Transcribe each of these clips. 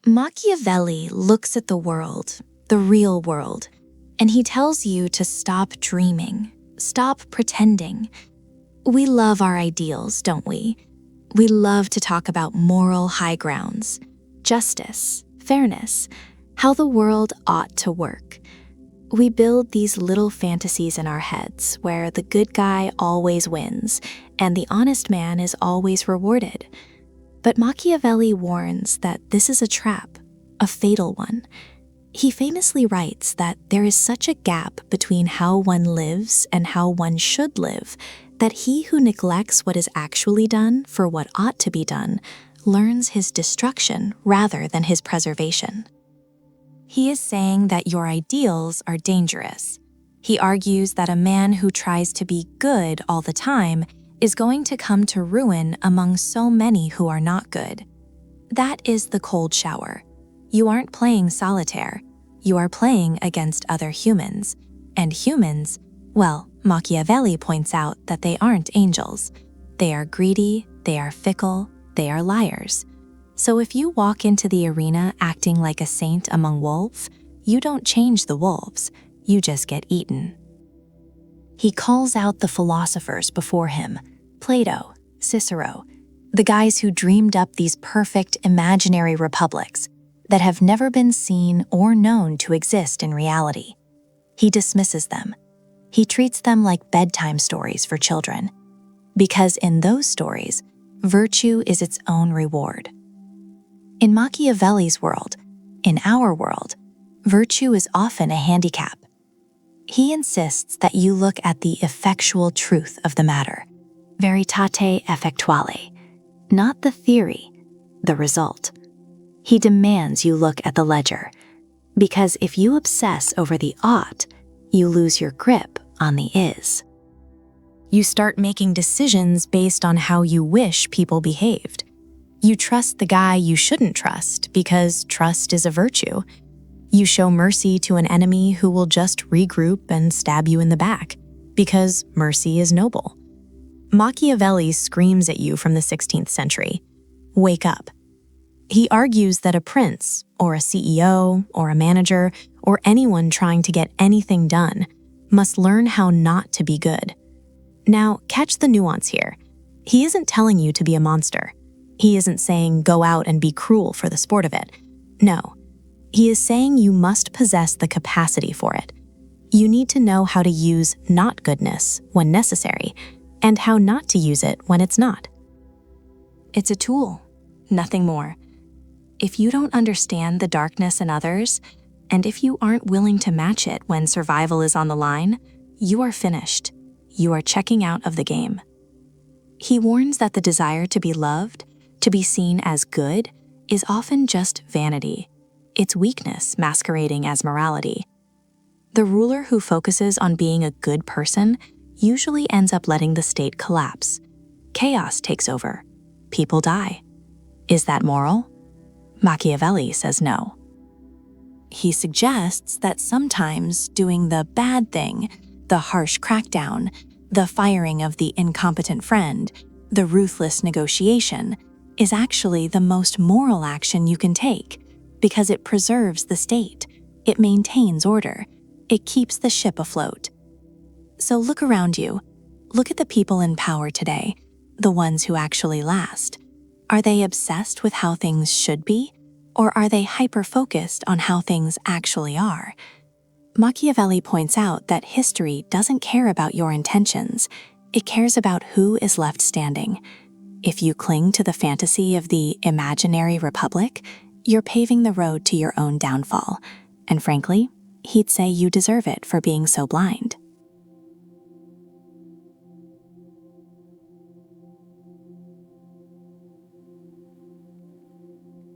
Machiavelli looks at the world, the real world, and he tells you to stop dreaming, stop pretending. We love our ideals, don't we? We love to talk about moral high grounds, justice, fairness, how the world ought to work. We build these little fantasies in our heads where the good guy always wins and the honest man is always rewarded. But Machiavelli warns that this is a trap, a fatal one. He famously writes that there is such a gap between how one lives and how one should live that he who neglects what is actually done for what ought to be done learns his destruction rather than his preservation. He is saying that your ideals are dangerous. He argues that a man who tries to be good all the time is going to come to ruin among so many who are not good. That is the cold shower. You aren't playing solitaire. You are playing against other humans. And humans, well, Machiavelli points out that they aren't angels. They are greedy, they are fickle, they are liars. So if you walk into the arena acting like a saint among wolves, you don't change the wolves, you just get eaten. He calls out the philosophers before him, Plato, Cicero, the guys who dreamed up these perfect imaginary republics that have never been seen or known to exist in reality. He dismisses them. He treats them like bedtime stories for children, because in those stories, virtue is its own reward. In Machiavelli's world, in our world, virtue is often a handicap. He insists that you look at the effectual truth of the matter, veritate effectuale, not the theory, the result. He demands you look at the ledger, because if you obsess over the ought, you lose your grip on the is. You start making decisions based on how you wish people behaved. You trust the guy you shouldn't trust because trust is a virtue. You show mercy to an enemy who will just regroup and stab you in the back because mercy is noble. Machiavelli screams at you from the 16th century, wake up. He argues that a prince, or a CEO, or a manager, or anyone trying to get anything done must learn how not to be good. Now, catch the nuance here. He isn't telling you to be a monster. He isn't saying go out and be cruel for the sport of it. No. He is saying you must possess the capacity for it. You need to know how to use not goodness when necessary, and how not to use it when it's not. It's a tool, nothing more. If you don't understand the darkness in others, and if you aren't willing to match it when survival is on the line, you are finished. You are checking out of the game. He warns that the desire to be loved, to be seen as good, is often just vanity. It's weakness masquerading as morality. The ruler who focuses on being a good person usually ends up letting the state collapse. Chaos takes over. People die. Is that moral? Machiavelli says no. He suggests that sometimes doing the bad thing, the harsh crackdown, the firing of the incompetent friend, the ruthless negotiation, is actually the most moral action you can take, because it preserves the state, it maintains order, it keeps the ship afloat. So look around you. Look at the people in power today, the ones who actually last. Are they obsessed with how things should be, or are they hyper-focused on how things actually are? Machiavelli points out that history doesn't care about your intentions, it cares about who is left standing. If you cling to the fantasy of the imaginary republic, you're paving the road to your own downfall. And frankly, he'd say you deserve it for being so blind.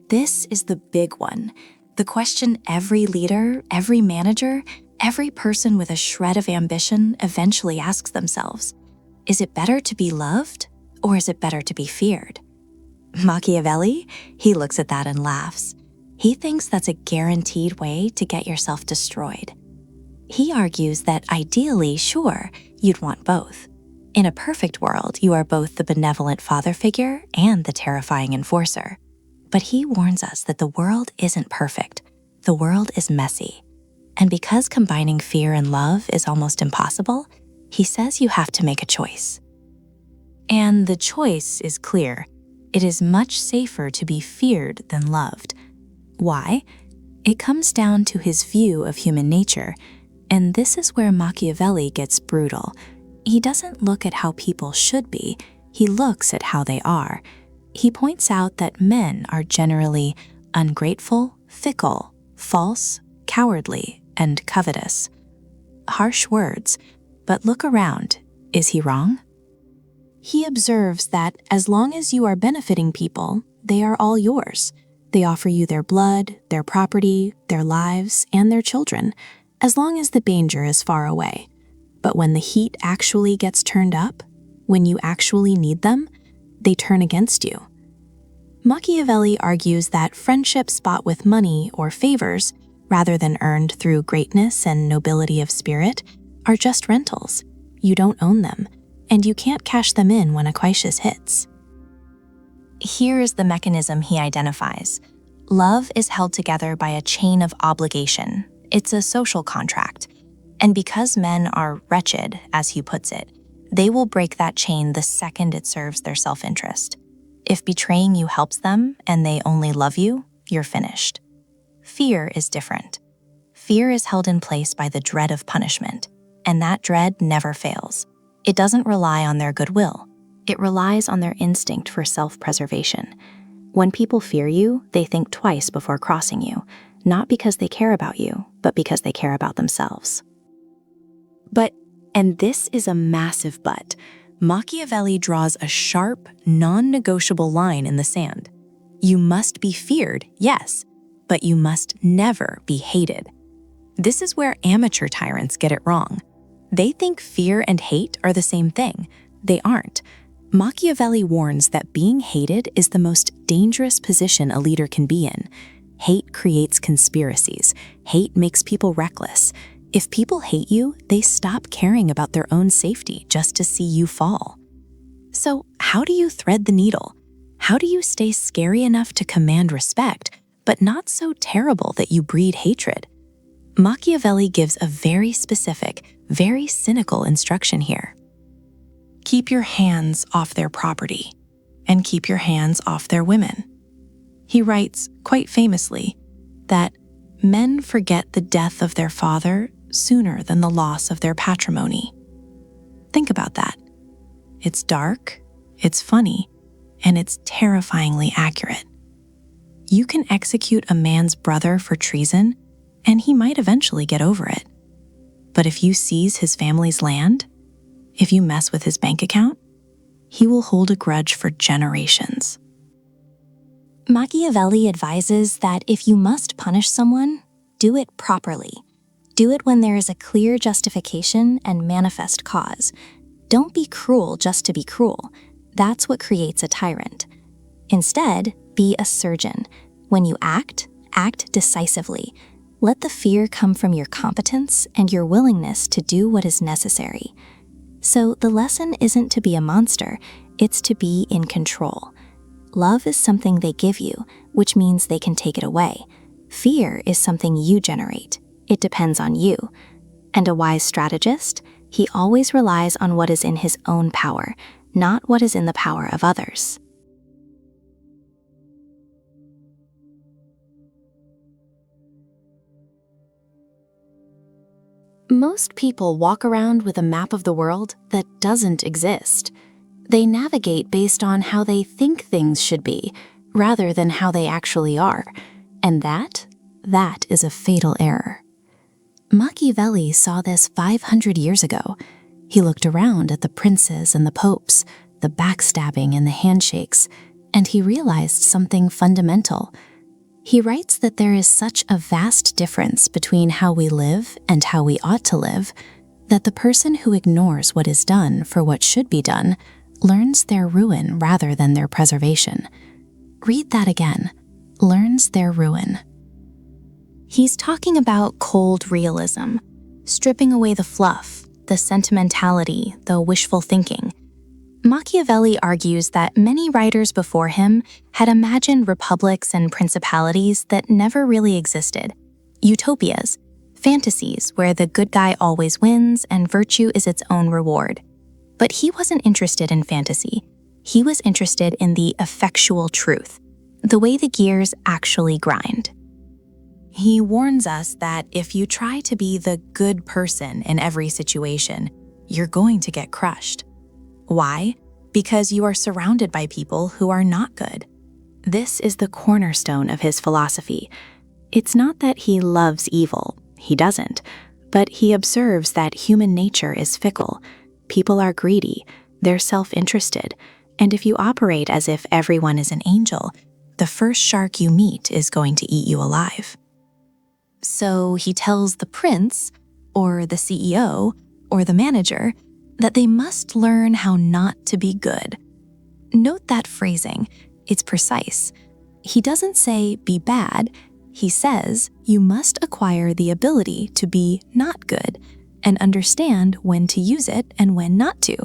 This is the big one, the question every leader, every manager, every person with a shred of ambition eventually asks themselves. Is it better to be loved, or is it better to be feared? Machiavelli? He looks at that and laughs. He thinks that's a guaranteed way to get yourself destroyed. He argues that ideally, sure, you'd want both. In a perfect world, you are both the benevolent father figure and the terrifying enforcer. But he warns us that the world isn't perfect. The world is messy. And because combining fear and love is almost impossible, he says you have to make a choice. And the choice is clear. It is much safer to be feared than loved. Why? It comes down to his view of human nature, and this is where Machiavelli gets brutal. He doesn't look at how people should be, he looks at how they are. He points out that men are generally ungrateful, fickle, false, cowardly, and covetous. Harsh words, but look around. Is he wrong? He observes that as long as you are benefiting people, they are all yours. They offer you their blood, their property, their lives, and their children, as long as the danger is far away. But when the heat actually gets turned up, when you actually need them, they turn against you. Machiavelli argues that friendships bought with money or favors, rather than earned through greatness and nobility of spirit, are just rentals. You don't own them, and you can't cash them in when a crisis hits. Here is the mechanism he identifies. Love is held together by a chain of obligation. It's a social contract. And because men are wretched, as he puts it, they will break that chain the second it serves their self-interest. If betraying you helps them and they only love you, you're finished. Fear is different. Fear is held in place by the dread of punishment, and that dread never fails. It doesn't rely on their goodwill. It relies on their instinct for self-preservation. When people fear you, they think twice before crossing you, not because they care about you, but because they care about themselves. But, and this is a massive but, Machiavelli draws a sharp, non-negotiable line in the sand. You must be feared, yes, but you must never be hated. This is where amateur tyrants get it wrong. They think fear and hate are the same thing. They aren't. Machiavelli warns that being hated is the most dangerous position a leader can be in. Hate creates conspiracies. Hate makes people reckless. If people hate you, they stop caring about their own safety just to see you fall. So, how do you thread the needle? How do you stay scary enough to command respect, but not so terrible that you breed hatred? Machiavelli gives a very specific, very cynical instruction here. Keep your hands off their property, and keep your hands off their women. He writes, quite famously, that men forget the death of their father sooner than the loss of their patrimony. Think about that. It's dark, it's funny, and it's terrifyingly accurate. You can execute a man's brother for treason, and he might eventually get over it. But if you seize his family's land, if you mess with his bank account, he will hold a grudge for generations. Machiavelli advises that if you must punish someone, do it properly. Do it when there is a clear justification and manifest cause. Don't be cruel just to be cruel. That's what creates a tyrant. Instead, be a surgeon. When you act, act decisively. Let the fear come from your competence and your willingness to do what is necessary. So the lesson isn't to be a monster, it's to be in control. Love is something they give you, which means they can take it away. Fear is something you generate. It depends on you. And a wise strategist, he always relies on what is in his own power, not what is in the power of others. Most people walk around with a map of the world that doesn't exist. They navigate based on how they think things should be, rather than how they actually are. And that is a fatal error. Machiavelli saw this 500 years ago. He looked around at the princes and the popes, the backstabbing and the handshakes, and he realized something fundamental. He writes that there is such a vast difference between how we live and how we ought to live, that the person who ignores what is done for what should be done learns their ruin rather than their preservation. Read that again. Learns their ruin. He's talking about cold realism, stripping away the fluff, the sentimentality, the wishful thinking. Machiavelli argues that many writers before him had imagined republics and principalities that never really existed, utopias, fantasies where the good guy always wins and virtue is its own reward. But he wasn't interested in fantasy. He was interested in the effectual truth, the way the gears actually grind. He warns us that if you try to be the good person in every situation, you're going to get crushed. Why? Because you are surrounded by people who are not good. This is the cornerstone of his philosophy. It's not that he loves evil, he doesn't, but he observes that human nature is fickle. People are greedy, they're self-interested, and if you operate as if everyone is an angel, the first shark you meet is going to eat you alive. So he tells the prince, or the CEO, or the manager, that they must learn how not to be good. Note that phrasing, it's precise. He doesn't say be bad, he says you must acquire the ability to be not good and understand when to use it and when not to,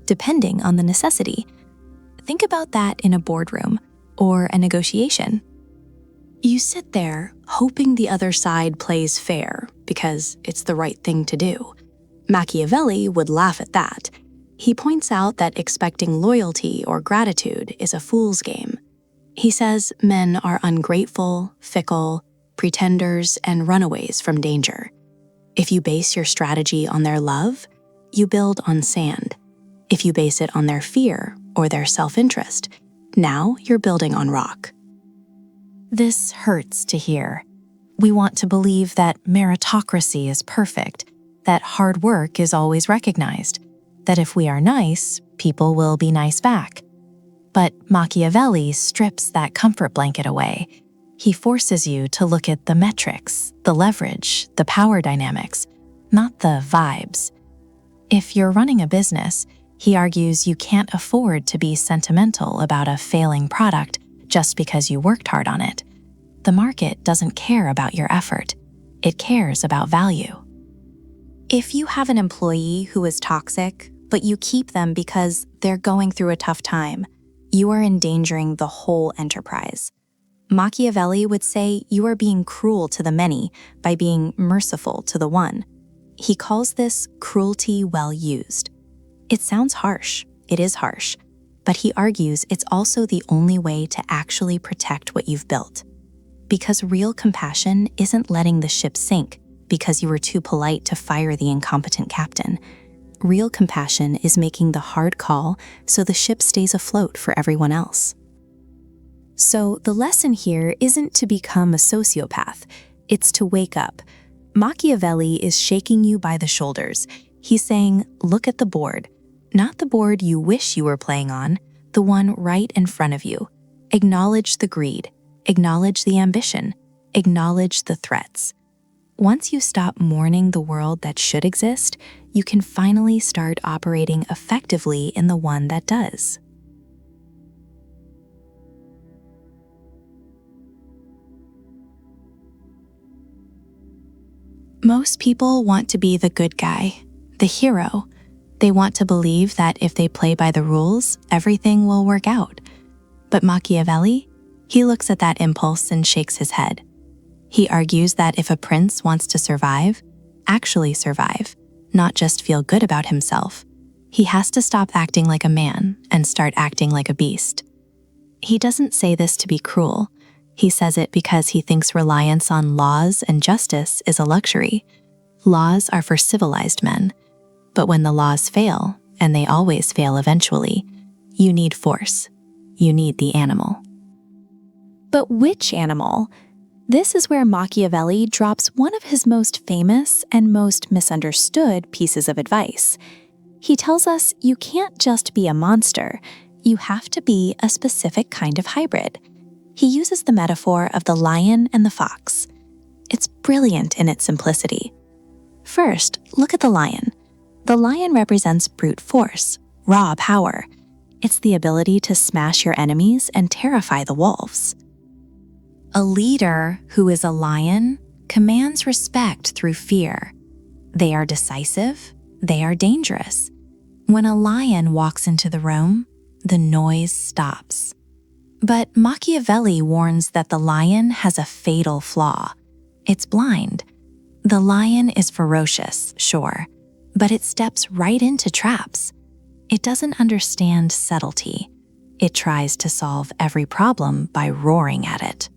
depending on the necessity. Think about that in a boardroom or a negotiation. You sit there hoping the other side plays fair because it's the right thing to do. Machiavelli would laugh at that. He points out that expecting loyalty or gratitude is a fool's game. He says men are ungrateful, fickle, pretenders, and runaways from danger. If you base your strategy on their love, you build on sand. If you base it on their fear or their self-interest, now you're building on rock. This hurts to hear. We want to believe that meritocracy is perfect, that hard work is always recognized, that if we are nice, people will be nice back. But Machiavelli strips that comfort blanket away. He forces you to look at the metrics, the leverage, the power dynamics, not the vibes. If you're running a business, he argues you can't afford to be sentimental about a failing product just because you worked hard on it. The market doesn't care about your effort. It cares about value. If you have an employee who is toxic, but you keep them because they're going through a tough time, you are endangering the whole enterprise. Machiavelli would say you are being cruel to the many by being merciful to the one. He calls this cruelty well used. It sounds harsh. It is harsh. But he argues it's also the only way to actually protect what you've built. Because real compassion isn't letting the ship sink because you were too polite to fire the incompetent captain. Real compassion is making the hard call so the ship stays afloat for everyone else. So the lesson here isn't to become a sociopath, it's to wake up. Machiavelli is shaking you by the shoulders. He's saying, look at the board. Not the board you wish you were playing on, the one right in front of you. Acknowledge the greed. Acknowledge the ambition. Acknowledge the threats. Once you stop mourning the world that should exist, you can finally start operating effectively in the one that does. Most people want to be the good guy, the hero. They want to believe that if they play by the rules, everything will work out. But Machiavelli, he looks at that impulse and shakes his head. He argues that if a prince wants to survive, actually survive, not just feel good about himself, he has to stop acting like a man and start acting like a beast. He doesn't say this to be cruel. He says it because he thinks reliance on laws and justice is a luxury. Laws are for civilized men. But when the laws fail, and they always fail eventually, you need force. You need the animal. But which animal? This is where Machiavelli drops one of his most famous and most misunderstood pieces of advice. He tells us you can't just be a monster, you have to be a specific kind of hybrid. He uses the metaphor of the lion and the fox. It's brilliant in its simplicity. First, look at the lion. The lion represents brute force, raw power. It's the ability to smash your enemies and terrify the wolves. A leader who is a lion commands respect through fear. They are decisive. They are dangerous. When a lion walks into the room, the noise stops. But Machiavelli warns that the lion has a fatal flaw. It's blind. The lion is ferocious, sure, but it steps right into traps. It doesn't understand subtlety. It tries to solve every problem by roaring at it.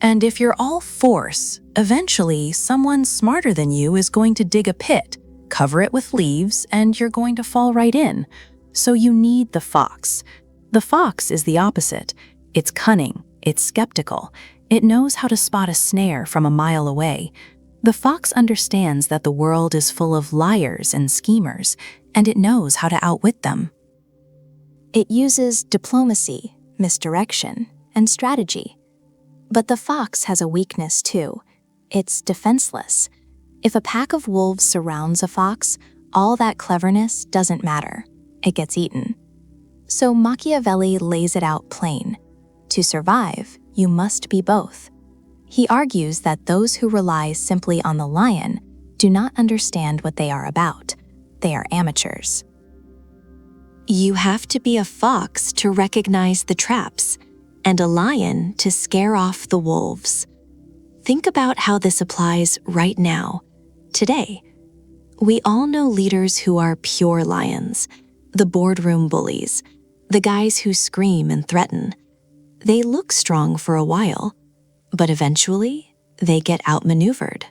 And if you're all force, eventually someone smarter than you is going to dig a pit, cover it with leaves, and you're going to fall right in. So you need the fox. The fox is the opposite. It's cunning, it's skeptical, it knows how to spot a snare from a mile away. The fox understands that the world is full of liars and schemers, and it knows how to outwit them. It uses diplomacy, misdirection, and strategy. But the fox has a weakness too. It's defenseless. If a pack of wolves surrounds a fox, all that cleverness doesn't matter. It gets eaten. So Machiavelli lays it out plain. To survive, you must be both. He argues that those who rely simply on the lion do not understand what they are about. They are amateurs. You have to be a fox to recognize the traps, and a lion to scare off the wolves. Think about how this applies right now, today. We all know leaders who are pure lions, the boardroom bullies, the guys who scream and threaten. They look strong for a while, but eventually they get outmaneuvered.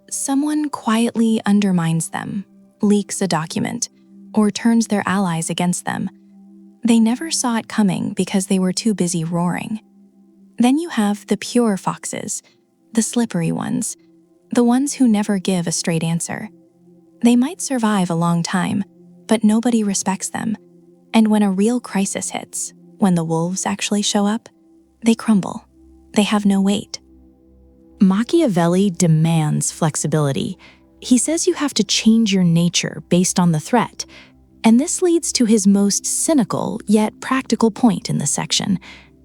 Someone quietly undermines them, leaks a document, or turns their allies against them. They never saw it coming because they were too busy roaring. Then you have the pure foxes, the slippery ones, the ones who never give a straight answer. They might survive a long time, but nobody respects them. And when a real crisis hits, when the wolves actually show up, they crumble. They have no weight. Machiavelli demands flexibility. He says you have to change your nature based on the threat. And this leads to his most cynical yet practical point in this section.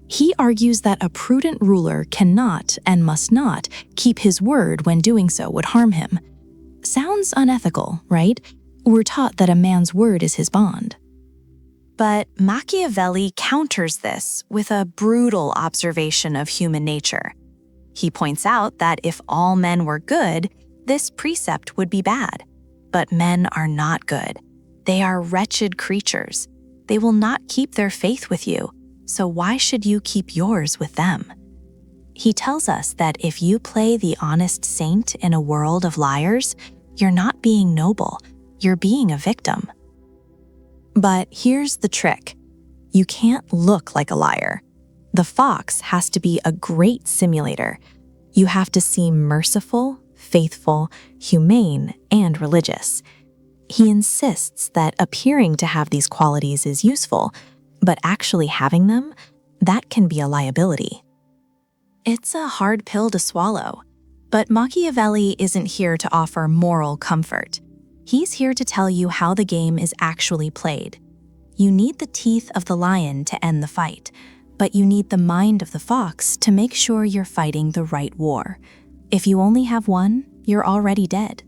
He argues that a prudent ruler cannot and must not keep his word when doing so would harm him. Sounds unethical, right? We're taught that a man's word is his bond. But Machiavelli counters this with a brutal observation of human nature. He points out that if all men were good, this precept would be bad. But men are not good. They are wretched creatures. They will not keep their faith with you, so why should you keep yours with them? He tells us that if you play the honest saint in a world of liars, you're not being noble, you're being a victim. But here's the trick. You can't look like a liar. The fox has to be a great simulator. You have to seem merciful, faithful, humane, and religious. He insists that appearing to have these qualities is useful, but actually having them, that can be a liability. It's a hard pill to swallow, but Machiavelli isn't here to offer moral comfort. He's here to tell you how the game is actually played. You need the teeth of the lion to end the fight, but you need the mind of the fox to make sure you're fighting the right war. If you only have one, you're already dead.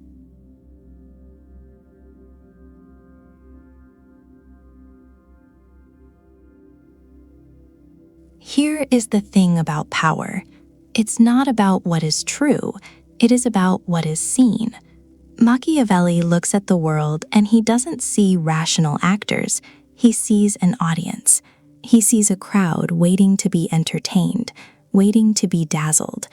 Here is the thing about power. It's not about what is true, it is about what is seen. Machiavelli looks at the world and he doesn't see rational actors, he sees an audience. He sees a crowd waiting to be entertained, waiting to be dazzled.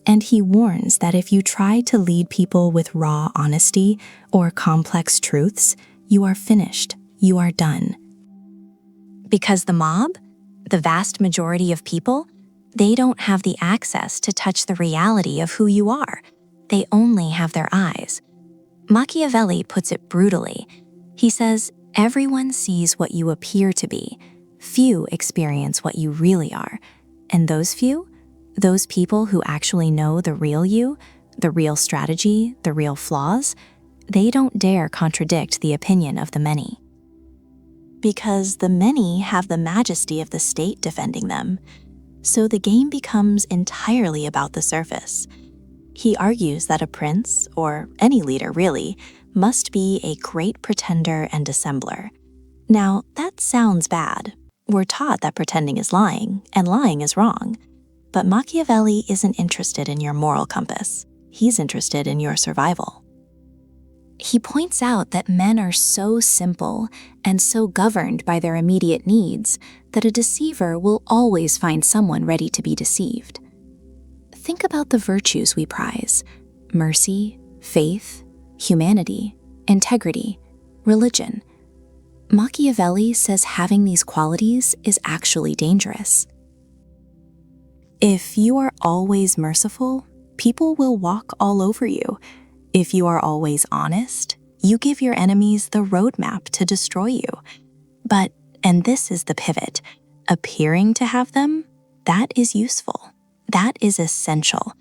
And he warns that if you try to lead people with raw honesty or complex truths, you are finished, you are done. Because the mob, the vast majority of people, they don't have the access to touch the reality of who you are. They only have their eyes. Machiavelli puts it brutally. He says, everyone sees what you appear to be. Few experience what you really are. And those few, those people who actually know the real you, the real strategy, the real flaws, they don't dare contradict the opinion of the many. Because the many have the majesty of the state defending them. So the game becomes entirely about the surface. He argues that a prince, or any leader really, must be a great pretender and dissembler. Now, that sounds bad. We're taught that pretending is lying, and lying is wrong. But Machiavelli isn't interested in your moral compass. He's interested in your survival. He points out that men are so simple and so governed by their immediate needs that a deceiver will always find someone ready to be deceived. Think about the virtues we prize: mercy, faith, humanity, integrity, religion. Machiavelli says having these qualities is actually dangerous. If you are always merciful, people will walk all over you. If you are always honest, you give your enemies the roadmap to destroy you. But, and this is the pivot, appearing to have them, that is useful. That is essential.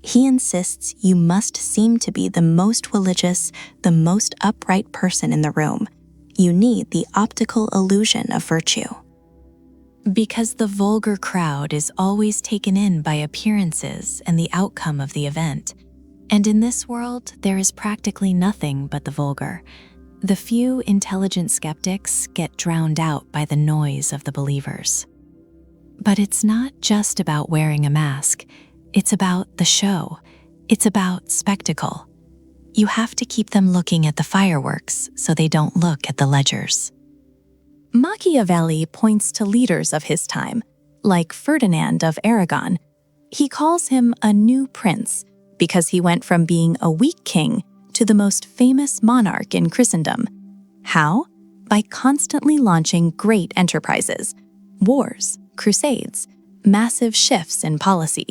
He insists you must seem to be the most religious, the most upright person in the room. You need the optical illusion of virtue. Because the vulgar crowd is always taken in by appearances and the outcome of the event. And in this world, there is practically nothing but the vulgar. The few intelligent skeptics get drowned out by the noise of the believers. But it's not just about wearing a mask. It's about the show. It's about spectacle. You have to keep them looking at the fireworks so they don't look at the ledgers. Machiavelli points to leaders of his time, like Ferdinand of Aragon. He calls him a new prince because he went from being a weak king to the most famous monarch in Christendom. How? By constantly launching great enterprises, wars, crusades, massive shifts in policy.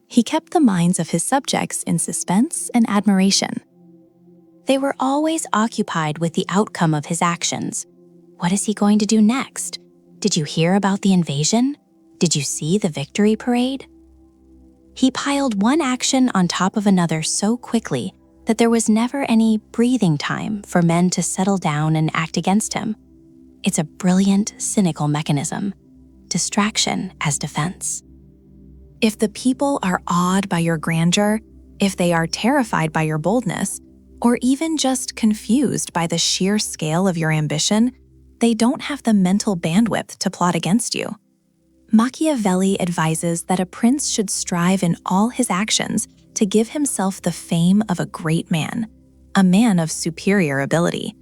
He kept the minds of his subjects in suspense and admiration. They were always occupied with the outcome of his actions. What is he going to do next? Did you hear about the invasion? Did you see the victory parade? He piled one action on top of another so quickly that there was never any breathing time for men to settle down and act against him. It's a brilliant, cynical mechanism. Distraction as defense. If the people are awed by your grandeur, if they are terrified by your boldness, or even just confused by the sheer scale of your ambition, they don't have the mental bandwidth to plot against you. Machiavelli advises that a prince should strive in all his actions to give himself the fame of a great man, a man of superior ability.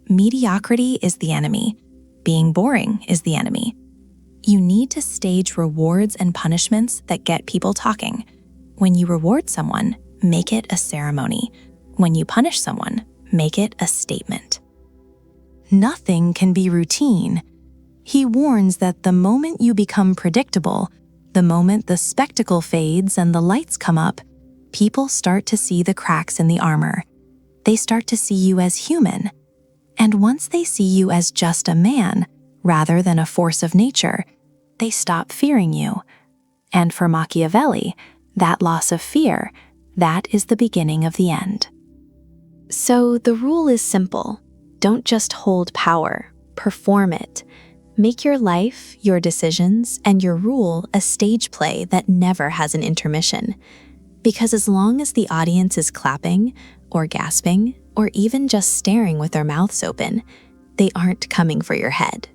Mediocrity is the enemy. Being boring is the enemy. You need to stage rewards and punishments that get people talking. When you reward someone, make it a ceremony. When you punish someone, make it a statement. Nothing can be routine. He warns that the moment you become predictable, the moment the spectacle fades and the lights come up, people start to see the cracks in the armor. They start to see you as human. And once they see you as just a man, rather than a force of nature, they stop fearing you. And for Machiavelli, that loss of fear, that is the beginning of the end. So the rule is simple. Don't just hold power, perform it. Make your life, your decisions, and your rule a stage play that never has an intermission. Because as long as the audience is clapping, or gasping, or even just staring with their mouths open, they aren't coming for your head.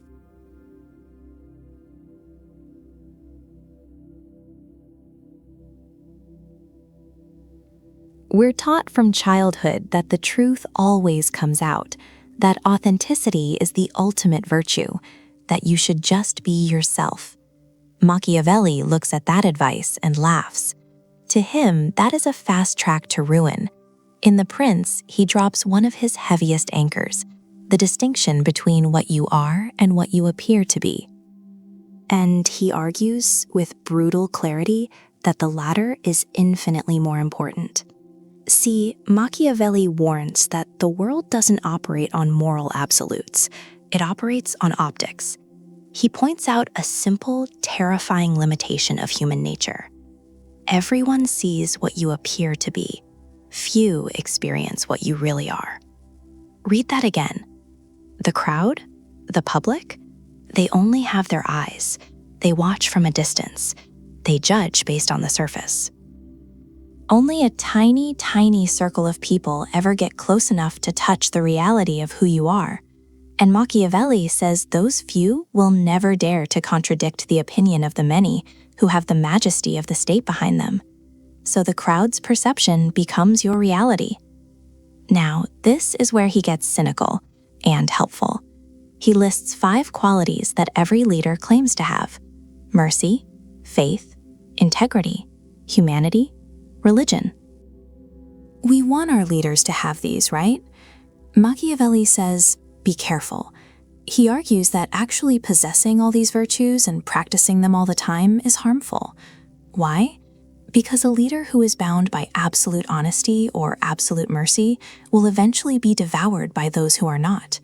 We're taught from childhood that the truth always comes out, that authenticity is the ultimate virtue, that you should just be yourself. Machiavelli looks at that advice and laughs. To him, that is a fast track to ruin. In The Prince, he drops one of his heaviest anchors, the distinction between what you are and what you appear to be. And he argues, with brutal clarity, that the latter is infinitely more important. See, Machiavelli warns that the world doesn't operate on moral absolutes. It operates on optics. He points out a simple, terrifying limitation of human nature. Everyone sees what you appear to be. Few experience what you really are. Read that again. The crowd, the public, they only have their eyes. They watch from a distance. They judge based on the surface. Only a tiny, tiny circle of people ever get close enough to touch the reality of who you are. And Machiavelli says those few will never dare to contradict the opinion of the many who have the majesty of the state behind them. So the crowd's perception becomes your reality. Now, this is where he gets cynical and helpful. He lists 5 qualities that every leader claims to have: mercy, faith, integrity, humanity, religion. We want our leaders to have these, right? Machiavelli says, be careful. He argues that actually possessing all these virtues and practicing them all the time is harmful. Why? Because a leader who is bound by absolute honesty or absolute mercy will eventually be devoured by those who are not.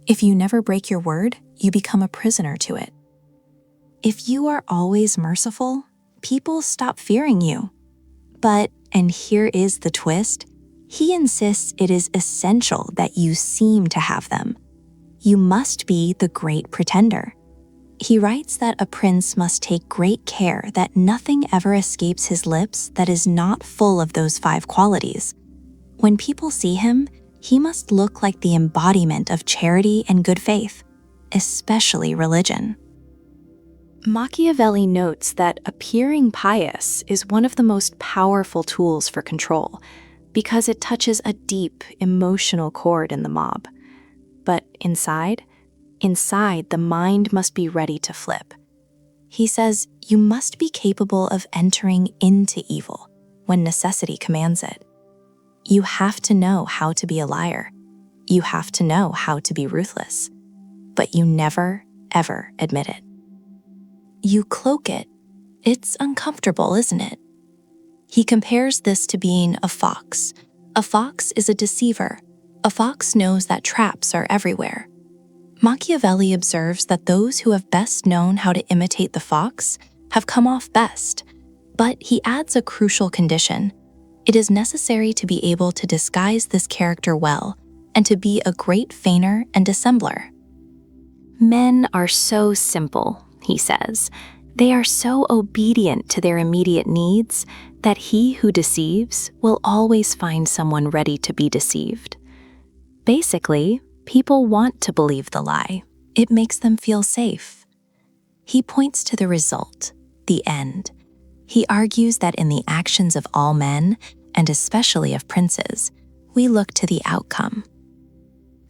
If you never break your word, you become a prisoner to it. If you are always merciful, people stop fearing you. But, and here is the twist, he insists it is essential that you seem to have them. You must be the great pretender. He writes that a prince must take great care that nothing ever escapes his lips that is not full of those 5 qualities. When people see him, he must look like the embodiment of charity and good faith, especially religion. Machiavelli notes that appearing pious is one of the most powerful tools for control because it touches a deep emotional chord in the mob. But inside, the mind must be ready to flip. He says you must be capable of entering into evil when necessity commands it. You have to know how to be a liar. You have to know how to be ruthless. But you never, ever admit it. You cloak it. It's uncomfortable, isn't it? He compares this to being a fox. A fox is a deceiver. A fox knows that traps are everywhere. Machiavelli observes that those who have best known how to imitate the fox have come off best. But he adds a crucial condition. It is necessary to be able to disguise this character well and to be a great feigner and dissembler. Men are so simple, he says. They are so obedient to their immediate needs that he who deceives will always find someone ready to be deceived. Basically, people want to believe the lie. It makes them feel safe. He points to the result, the end. He argues that in the actions of all men, and especially of princes, we look to the outcome.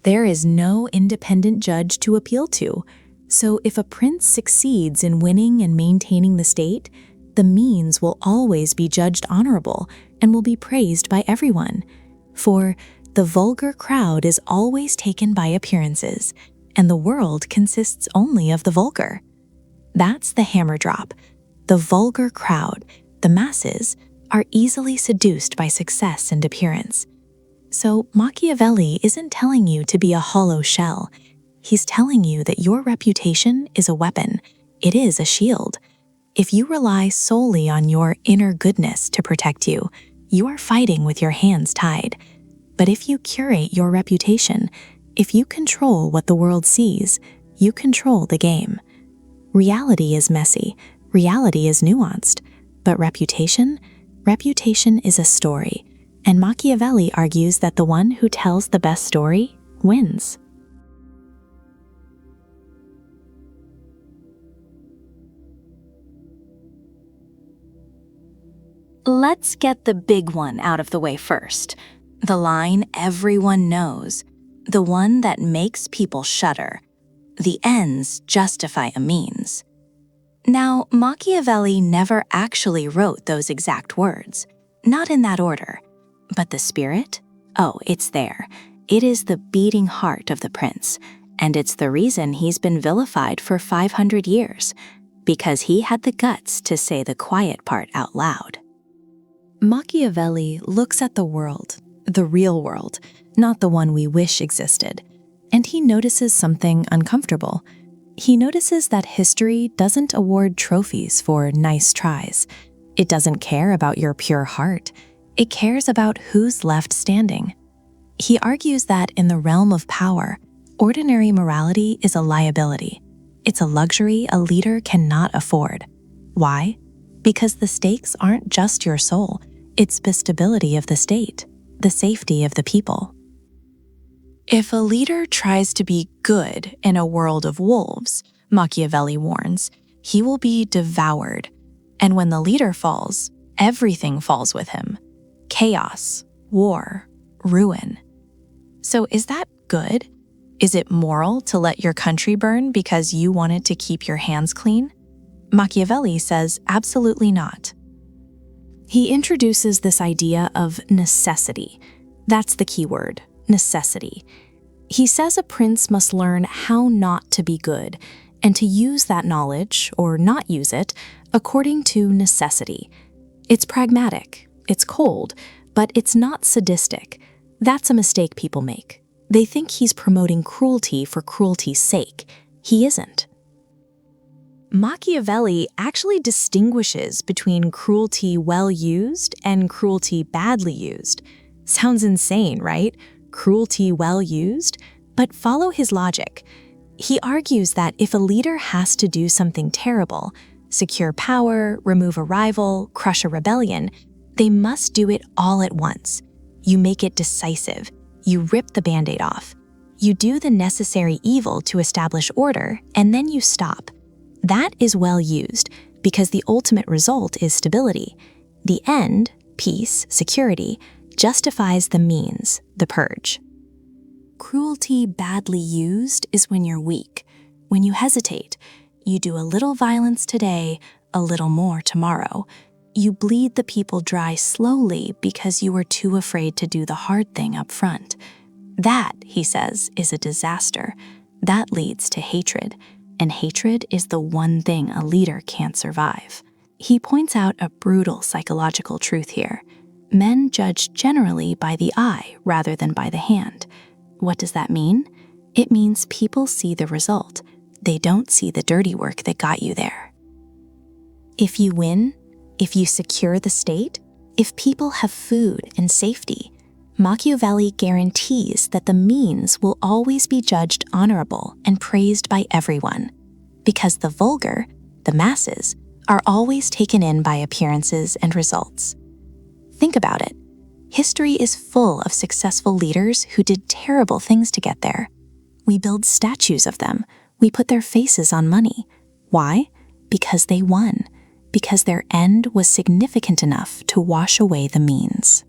There is no independent judge to appeal to, so if a prince succeeds in winning and maintaining the state, the means will always be judged honorable and will be praised by everyone. For the vulgar crowd is always taken by appearances, and the world consists only of the vulgar. That's the hammer drop. The vulgar crowd, the masses, are easily seduced by success and appearance. So Machiavelli isn't telling you to be a hollow shell. He's telling you that your reputation is a weapon. It is a shield. If you rely solely on your inner goodness to protect you, you are fighting with your hands tied. But if you curate your reputation, if you control what the world sees, you control the game. Reality is messy. Reality is nuanced. But reputation is a story. And Machiavelli argues that the one who tells the best story wins. Let's get the big one out of the way first. The line everyone knows, the one that makes people shudder. The ends justify a means. Now, Machiavelli never actually wrote those exact words, not in that order. But the spirit? Oh, it's there. It is the beating heart of the prince, and it's the reason he's been vilified for 500 years, because he had the guts to say the quiet part out loud. Machiavelli looks at the world, the real world, not the one we wish existed, and he notices something uncomfortable. He notices that history doesn't award trophies for nice tries. It doesn't care about your pure heart. It cares about who's left standing. He argues that in the realm of power, ordinary morality is a liability. It's a luxury a leader cannot afford. Why? Because the stakes aren't just your soul. It's the stability of the state, the safety of the people. If a leader tries to be good in a world of wolves, Machiavelli warns, he will be devoured. And when the leader falls, everything falls with him. Chaos, war, ruin. So is that good? Is it moral to let your country burn because you wanted to keep your hands clean? Machiavelli says absolutely not. He introduces this idea of necessity. That's the key word, necessity. He says a prince must learn how not to be good and to use that knowledge, or not use it, according to necessity. It's pragmatic, it's cold, but it's not sadistic. That's a mistake people make. They think he's promoting cruelty for cruelty's sake. He isn't. Machiavelli actually distinguishes between cruelty well used and cruelty badly used. Sounds insane, right? Cruelty well used? But follow his logic. He argues that if a leader has to do something terrible, secure power, remove a rival, crush a rebellion, they must do it all at once. You make it decisive. You rip the Band-Aid off. You do the necessary evil to establish order, and then you stop. That is well used, because the ultimate result is stability. The end, peace, security, justifies the means, the purge. Cruelty badly used is when you're weak, when you hesitate. You do a little violence today, a little more tomorrow. You bleed the people dry slowly because you were too afraid to do the hard thing up front. That, he says, is a disaster. That leads to hatred, and hatred is the one thing a leader can't survive. He points out a brutal psychological truth here. Men judge generally by the eye rather than by the hand. What does that mean? It means people see the result. They don't see the dirty work that got you there. If you win, if you secure the state, if people have food and safety, Machiavelli guarantees that the means will always be judged honorable and praised by everyone, because the vulgar, the masses, are always taken in by appearances and results. Think about it. History is full of successful leaders who did terrible things to get there. We build statues of them. We put their faces on money. Why? Because they won. Because their end was significant enough to wash away the means.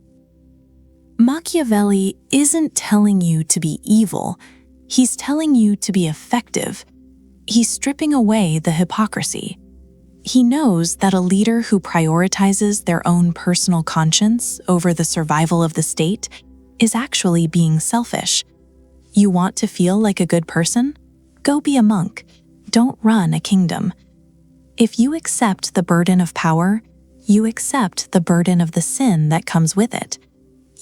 Machiavelli isn't telling you to be evil. He's telling you to be effective. He's stripping away the hypocrisy. He knows that a leader who prioritizes their own personal conscience over the survival of the state is actually being selfish. You want to feel like a good person? Go be a monk. Don't run a kingdom. If you accept the burden of power, you accept the burden of the sin that comes with it.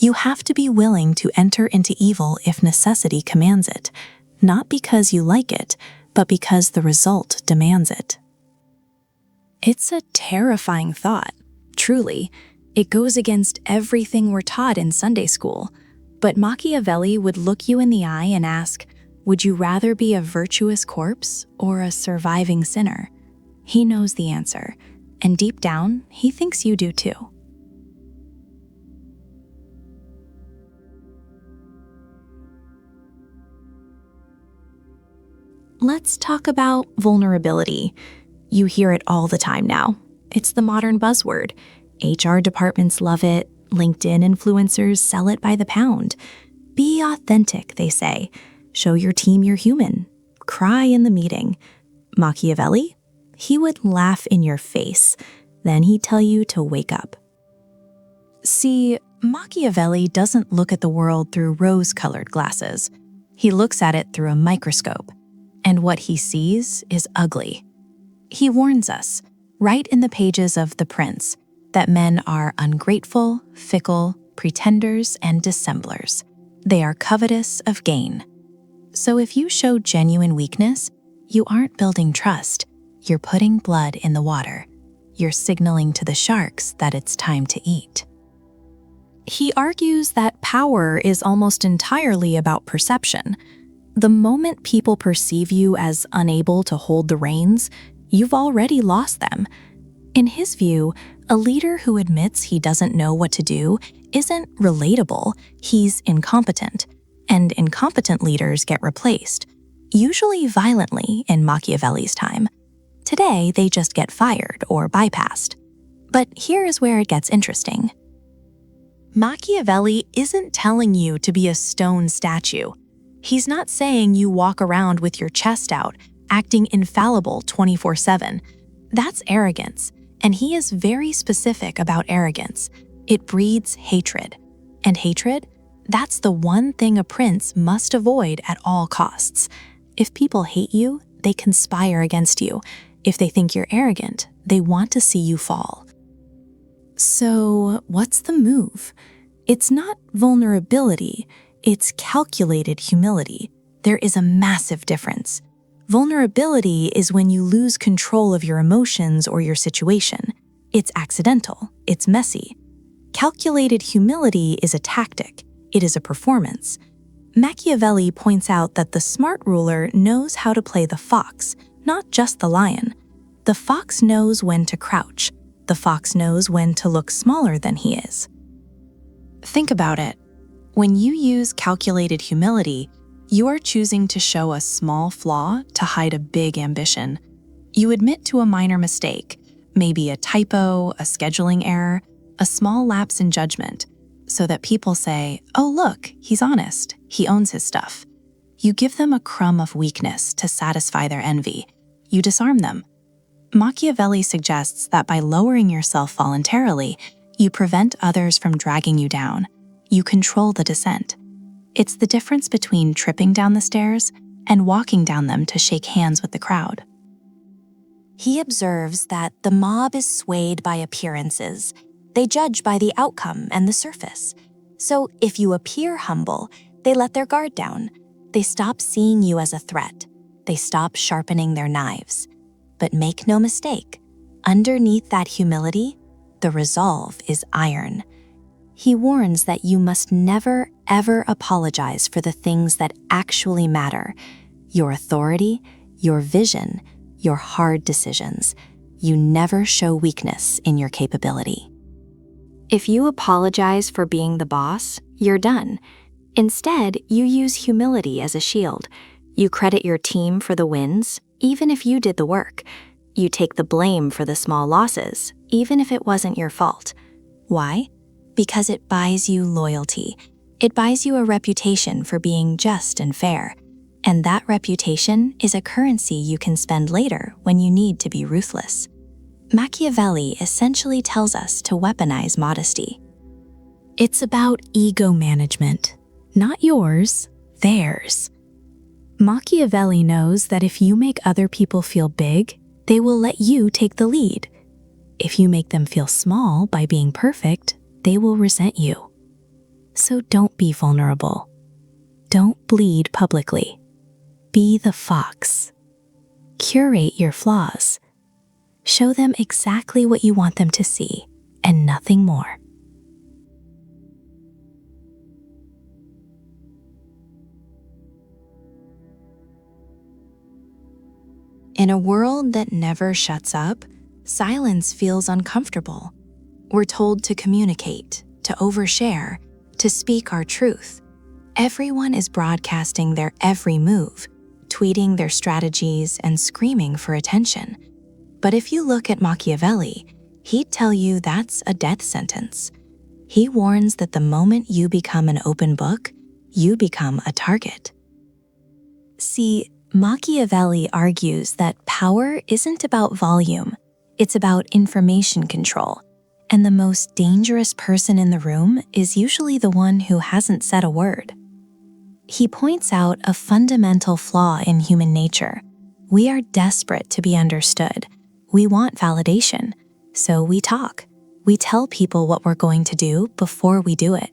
You have to be willing to enter into evil if necessity commands it, not because you like it, but because the result demands it. It's a terrifying thought, truly. It goes against everything we're taught in Sunday school. But Machiavelli would look you in the eye and ask, would you rather be a virtuous corpse or a surviving sinner? He knows the answer, and deep down, he thinks you do too. Let's talk about vulnerability. You hear it all the time now. It's the modern buzzword. HR departments love it. LinkedIn influencers sell it by the pound. Be authentic, they say. Show your team you're human. Cry in the meeting. Machiavelli? He would laugh in your face. Then he'd tell you to wake up. See, Machiavelli doesn't look at the world through rose-colored glasses. He looks at it through a microscope. And what he sees is ugly. He warns us, right in the pages of The Prince, that men are ungrateful, fickle, pretenders, and dissemblers. They are covetous of gain. So if you show genuine weakness, you aren't building trust. You're putting blood in the water. You're signaling to the sharks that it's time to eat. He argues that power is almost entirely about perception. The moment people perceive you as unable to hold the reins, you've already lost them. In his view, a leader who admits he doesn't know what to do isn't relatable, he's incompetent. And incompetent leaders get replaced, usually violently in Machiavelli's time. Today, they just get fired or bypassed. But here is where it gets interesting. Machiavelli isn't telling you to be a stone statue. He's not saying you walk around with your chest out, acting infallible 24/7. That's arrogance, and he is very specific about arrogance. It breeds hatred. And hatred? That's the one thing a prince must avoid at all costs. If people hate you, they conspire against you. If they think you're arrogant, they want to see you fall. So, what's the move? It's not vulnerability, it's calculated humility. There is a massive difference. Vulnerability is when you lose control of your emotions or your situation. It's accidental, it's messy. Calculated humility is a tactic, it is a performance. Machiavelli points out that the smart ruler knows how to play the fox, not just the lion. The fox knows when to crouch. The fox knows when to look smaller than he is. Think about it. When you use calculated humility, you are choosing to show a small flaw to hide a big ambition. You admit to a minor mistake, maybe a typo, a scheduling error, a small lapse in judgment, so that people say, "Oh, look, he's honest, he owns his stuff." You give them a crumb of weakness to satisfy their envy. You disarm them. Machiavelli suggests that by lowering yourself voluntarily, you prevent others from dragging you down. You control the descent. It's the difference between tripping down the stairs and walking down them to shake hands with the crowd. He observes that the mob is swayed by appearances. They judge by the outcome and the surface. So if you appear humble, they let their guard down. They stop seeing you as a threat. They stop sharpening their knives. But make no mistake, underneath that humility, the resolve is iron. He warns that you must never, ever apologize for the things that actually matter: your authority, your vision, your hard decisions. You never show weakness in your capability. If you apologize for being the boss, you're done. Instead, you use humility as a shield. You credit your team for the wins, even if you did the work. You take the blame for the small losses, even if it wasn't your fault. Why? Because it buys you loyalty. It buys you a reputation for being just and fair. And that reputation is a currency you can spend later when you need to be ruthless. Machiavelli essentially tells us to weaponize modesty. It's about ego management, not yours, theirs. Machiavelli knows that if you make other people feel big, they will let you take the lead. If you make them feel small by being perfect, they will resent you. So don't be vulnerable. Don't bleed publicly. Be the fox. Curate your flaws. Show them exactly what you want them to see, and nothing more. In a world that never shuts up, silence feels uncomfortable. We're told to communicate, to overshare, to speak our truth. Everyone is broadcasting their every move, tweeting their strategies and screaming for attention. But if you look at Machiavelli, he'd tell you that's a death sentence. He warns that the moment you become an open book, you become a target. See, Machiavelli argues that power isn't about volume, it's about information control. And the most dangerous person in the room is usually the one who hasn't said a word. He points out a fundamental flaw in human nature. We are desperate to be understood. We want validation, so we talk. We tell people what we're going to do before we do it.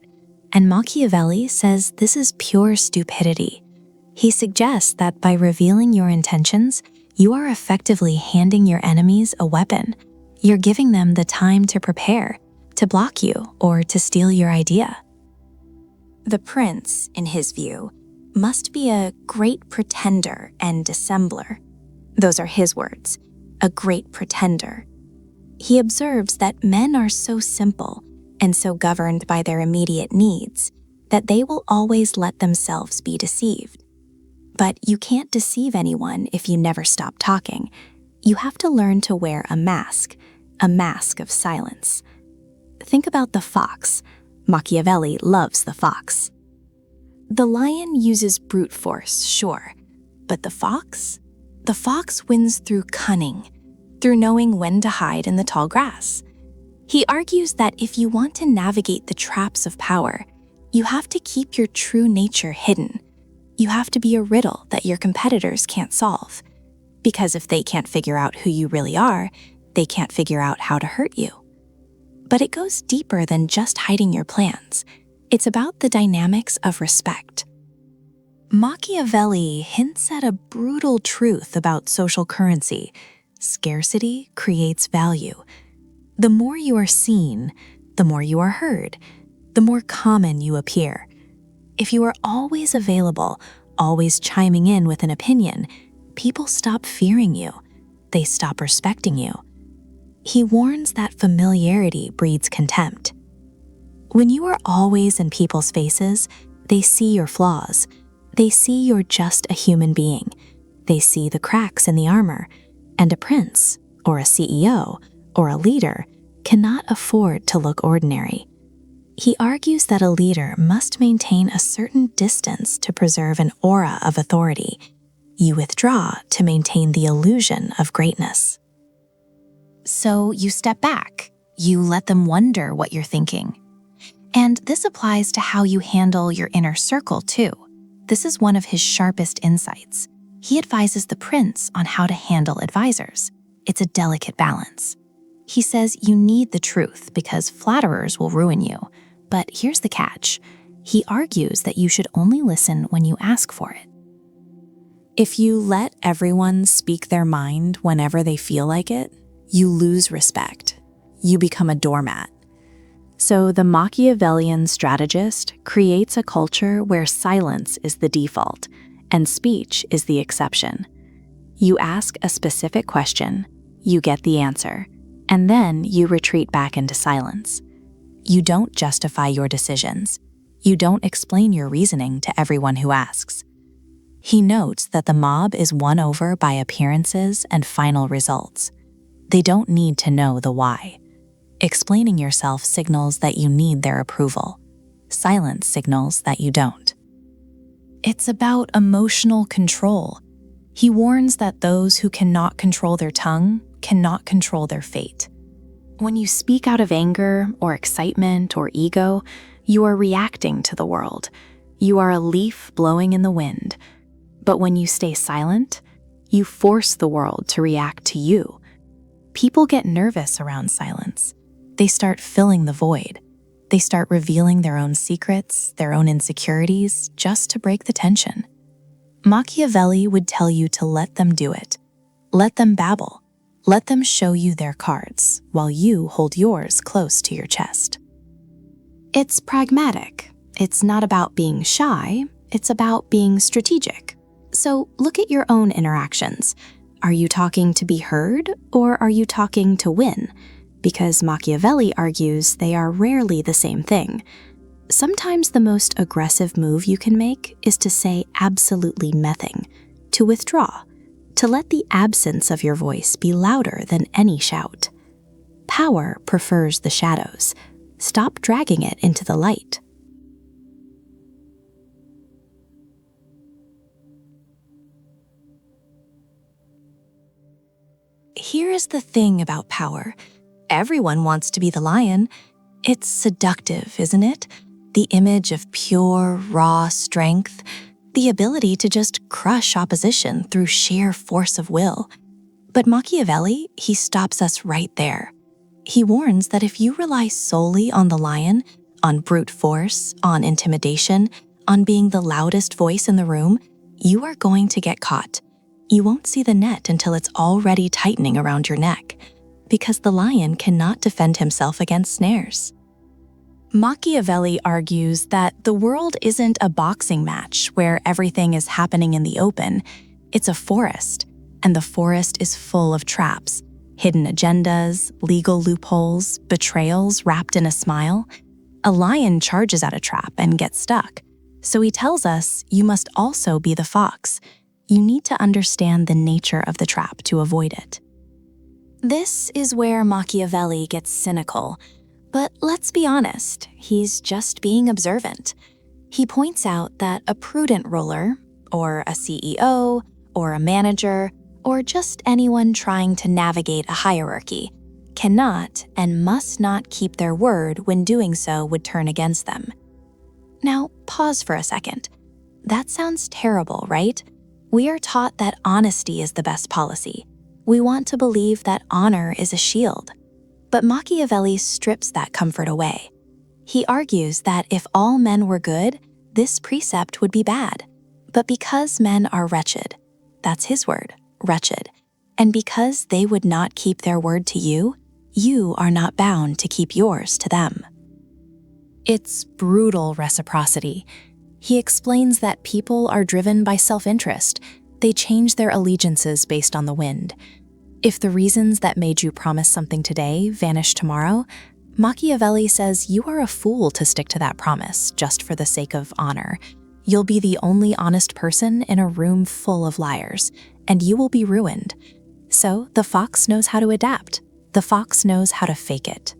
And Machiavelli says this is pure stupidity. He suggests that by revealing your intentions, you are effectively handing your enemies a weapon. You're giving them the time to prepare, to block you, or to steal your idea. The prince, in his view, must be a great pretender and dissembler. Those are his words, a great pretender. He observes that men are so simple and so governed by their immediate needs that they will always let themselves be deceived. But you can't deceive anyone if you never stop talking. You have to learn to wear a mask of silence. Think about the fox. Machiavelli loves the fox. The lion uses brute force, sure, but the fox? The fox wins through cunning, through knowing when to hide in the tall grass. He argues that if you want to navigate the traps of power, you have to keep your true nature hidden. You have to be a riddle that your competitors can't solve. Because if they can't figure out who you really are, they can't figure out how to hurt you. But it goes deeper than just hiding your plans. It's about the dynamics of respect. Machiavelli hints at a brutal truth about social currency. Scarcity creates value. The more you are seen, the more you are heard, the more common you appear. If you are always available, always chiming in with an opinion, people stop fearing you. They stop respecting you. He warns that familiarity breeds contempt. When you are always in people's faces, they see your flaws. They see you're just a human being. They see the cracks in the armor. And a prince, or a CEO, or a leader cannot afford to look ordinary. He argues that a leader must maintain a certain distance to preserve an aura of authority. You withdraw to maintain the illusion of greatness. So you step back. You let them wonder what you're thinking. And this applies to how you handle your inner circle, too. This is one of his sharpest insights. He advises the prince on how to handle advisors. It's a delicate balance. He says you need the truth because flatterers will ruin you. But here's the catch. He argues that you should only listen when you ask for it. If you let everyone speak their mind whenever they feel like it, you lose respect. You become a doormat. So the Machiavellian strategist creates a culture where silence is the default and speech is the exception. You ask a specific question, you get the answer, and then you retreat back into silence. You don't justify your decisions. You don't explain your reasoning to everyone who asks. He notes that the mob is won over by appearances and final results. They don't need to know the why. Explaining yourself signals that you need their approval. Silence signals that you don't. It's about emotional control. He warns that those who cannot control their tongue cannot control their fate. When you speak out of anger or excitement or ego, you are reacting to the world. You are a leaf blowing in the wind. But when you stay silent, you force the world to react to you. People get nervous around silence. They start filling the void. They start revealing their own secrets, their own insecurities, just to break the tension. Machiavelli would tell you to let them do it. Let them babble. Let them show you their cards, while you hold yours close to your chest. It's pragmatic. It's not about being shy. It's about being strategic. So look at your own interactions. Are you talking to be heard, or are you talking to win? Because Machiavelli argues they are rarely the same thing. Sometimes the most aggressive move you can make is to say absolutely nothing, to withdraw, to let the absence of your voice be louder than any shout. Power prefers the shadows. Stop dragging it into the light. Here is the thing about power. Everyone wants to be the lion. It's seductive, isn't it? The image of pure, raw strength, the ability to just crush opposition through sheer force of will. But Machiavelli, he stops us right there. He warns that if you rely solely on the lion, on brute force, on intimidation, on being the loudest voice in the room, you are going to get caught. You won't see the net until it's already tightening around your neck, because the lion cannot defend himself against snares. Machiavelli argues that the world isn't a boxing match where everything is happening in the open. It's a forest, and the forest is full of traps. hidden agendas, legal loopholes, betrayals wrapped in a smile. A lion charges at a trap and gets stuck. So he tells us you must also be the fox. You need to understand the nature of the trap to avoid it. This is where Machiavelli gets cynical. But let's be honest, he's just being observant. He points out that a prudent ruler, or a CEO, or a manager, or just anyone trying to navigate a hierarchy, cannot and must not keep their word when doing so would turn against them. Now, pause for a second. That sounds terrible, right? We are taught that honesty is the best policy. We want to believe that honor is a shield. But Machiavelli strips that comfort away. He argues that if all men were good, this precept would be bad. But because men are wretched, that's his word, wretched, and because they would not keep their word to you, you are not bound to keep yours to them. It's brutal reciprocity. He explains that people are driven by self-interest. They change their allegiances based on the wind. If the reasons that made you promise something today vanish tomorrow, Machiavelli says you are a fool to stick to that promise just for the sake of honor. You'll be the only honest person in a room full of liars, and you will be ruined. So the fox knows how to adapt. The fox knows how to fake it.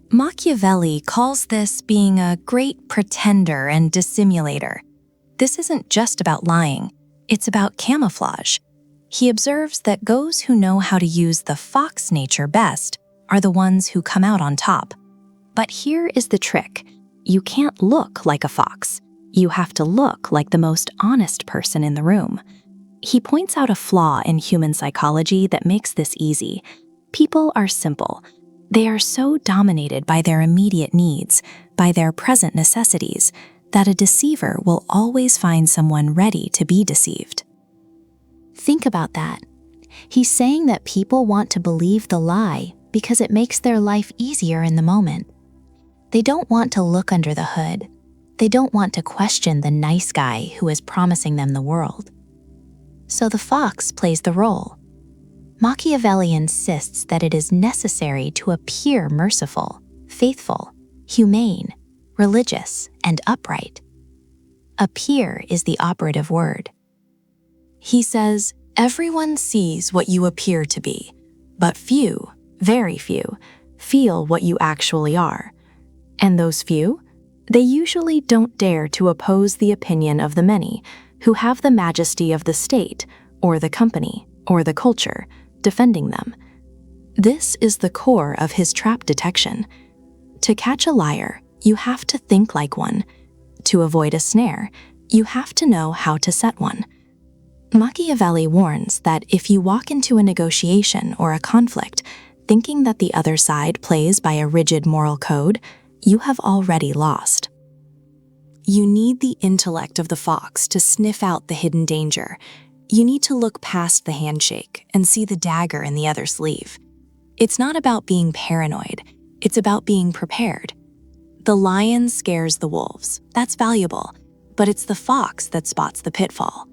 Machiavelli calls this being a great pretender and dissimulator. This isn't just about lying. It's about camouflage. He observes that those who know how to use the fox nature best are the ones who come out on top. But here is the trick. You can't look like a fox. You have to look like the most honest person in the room. He points out a flaw in human psychology that makes this easy. People are simple. They are so dominated by their immediate needs, by their present necessities, that a deceiver will always find someone ready to be deceived. Think about that. He's saying that people want to believe the lie because it makes their life easier in the moment. They don't want to look under the hood. They don't want to question the nice guy who is promising them the world. So the fox plays the role. Machiavelli insists that it is necessary to appear merciful, faithful, humane, religious, and upright. Appear is the operative word. He says, everyone sees what you appear to be, but few, very few, feel what you actually are. And those few? They usually don't dare to oppose the opinion of the many, who have the majesty of the state, or the company, or the culture, defending them. This is the core of his trap detection. To catch a liar, you have to think like one. To avoid a snare, you have to know how to set one. Machiavelli warns that if you walk into a negotiation or a conflict thinking that the other side plays by a rigid moral code, you have already lost. You need the intellect of the fox to sniff out the hidden danger. You need to look past the handshake and see the dagger in the other sleeve. It's not about being paranoid. It's about being prepared. The lion scares the wolves. That's valuable. But it's the fox that spots the pitfall.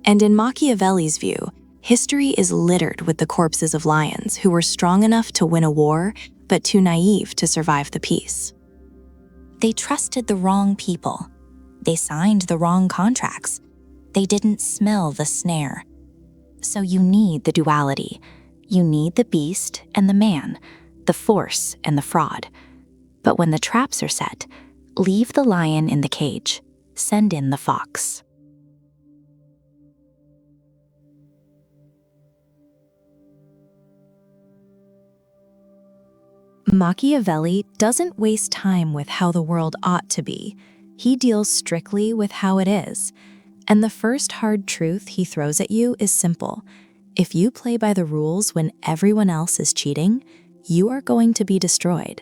And in Machiavelli's view, history is littered with the corpses of lions who were strong enough to win a war, but too naive to survive the peace. They trusted the wrong people. They signed the wrong contracts. They didn't smell the snare. So you need the duality. You need the beast and the man, the force and the fraud. But when the traps are set, leave the lion in the cage. Send in the fox. Machiavelli doesn't waste time with how the world ought to be. He deals strictly with how it is. And the first hard truth he throws at you is simple. If you play by the rules when everyone else is cheating, you are going to be destroyed.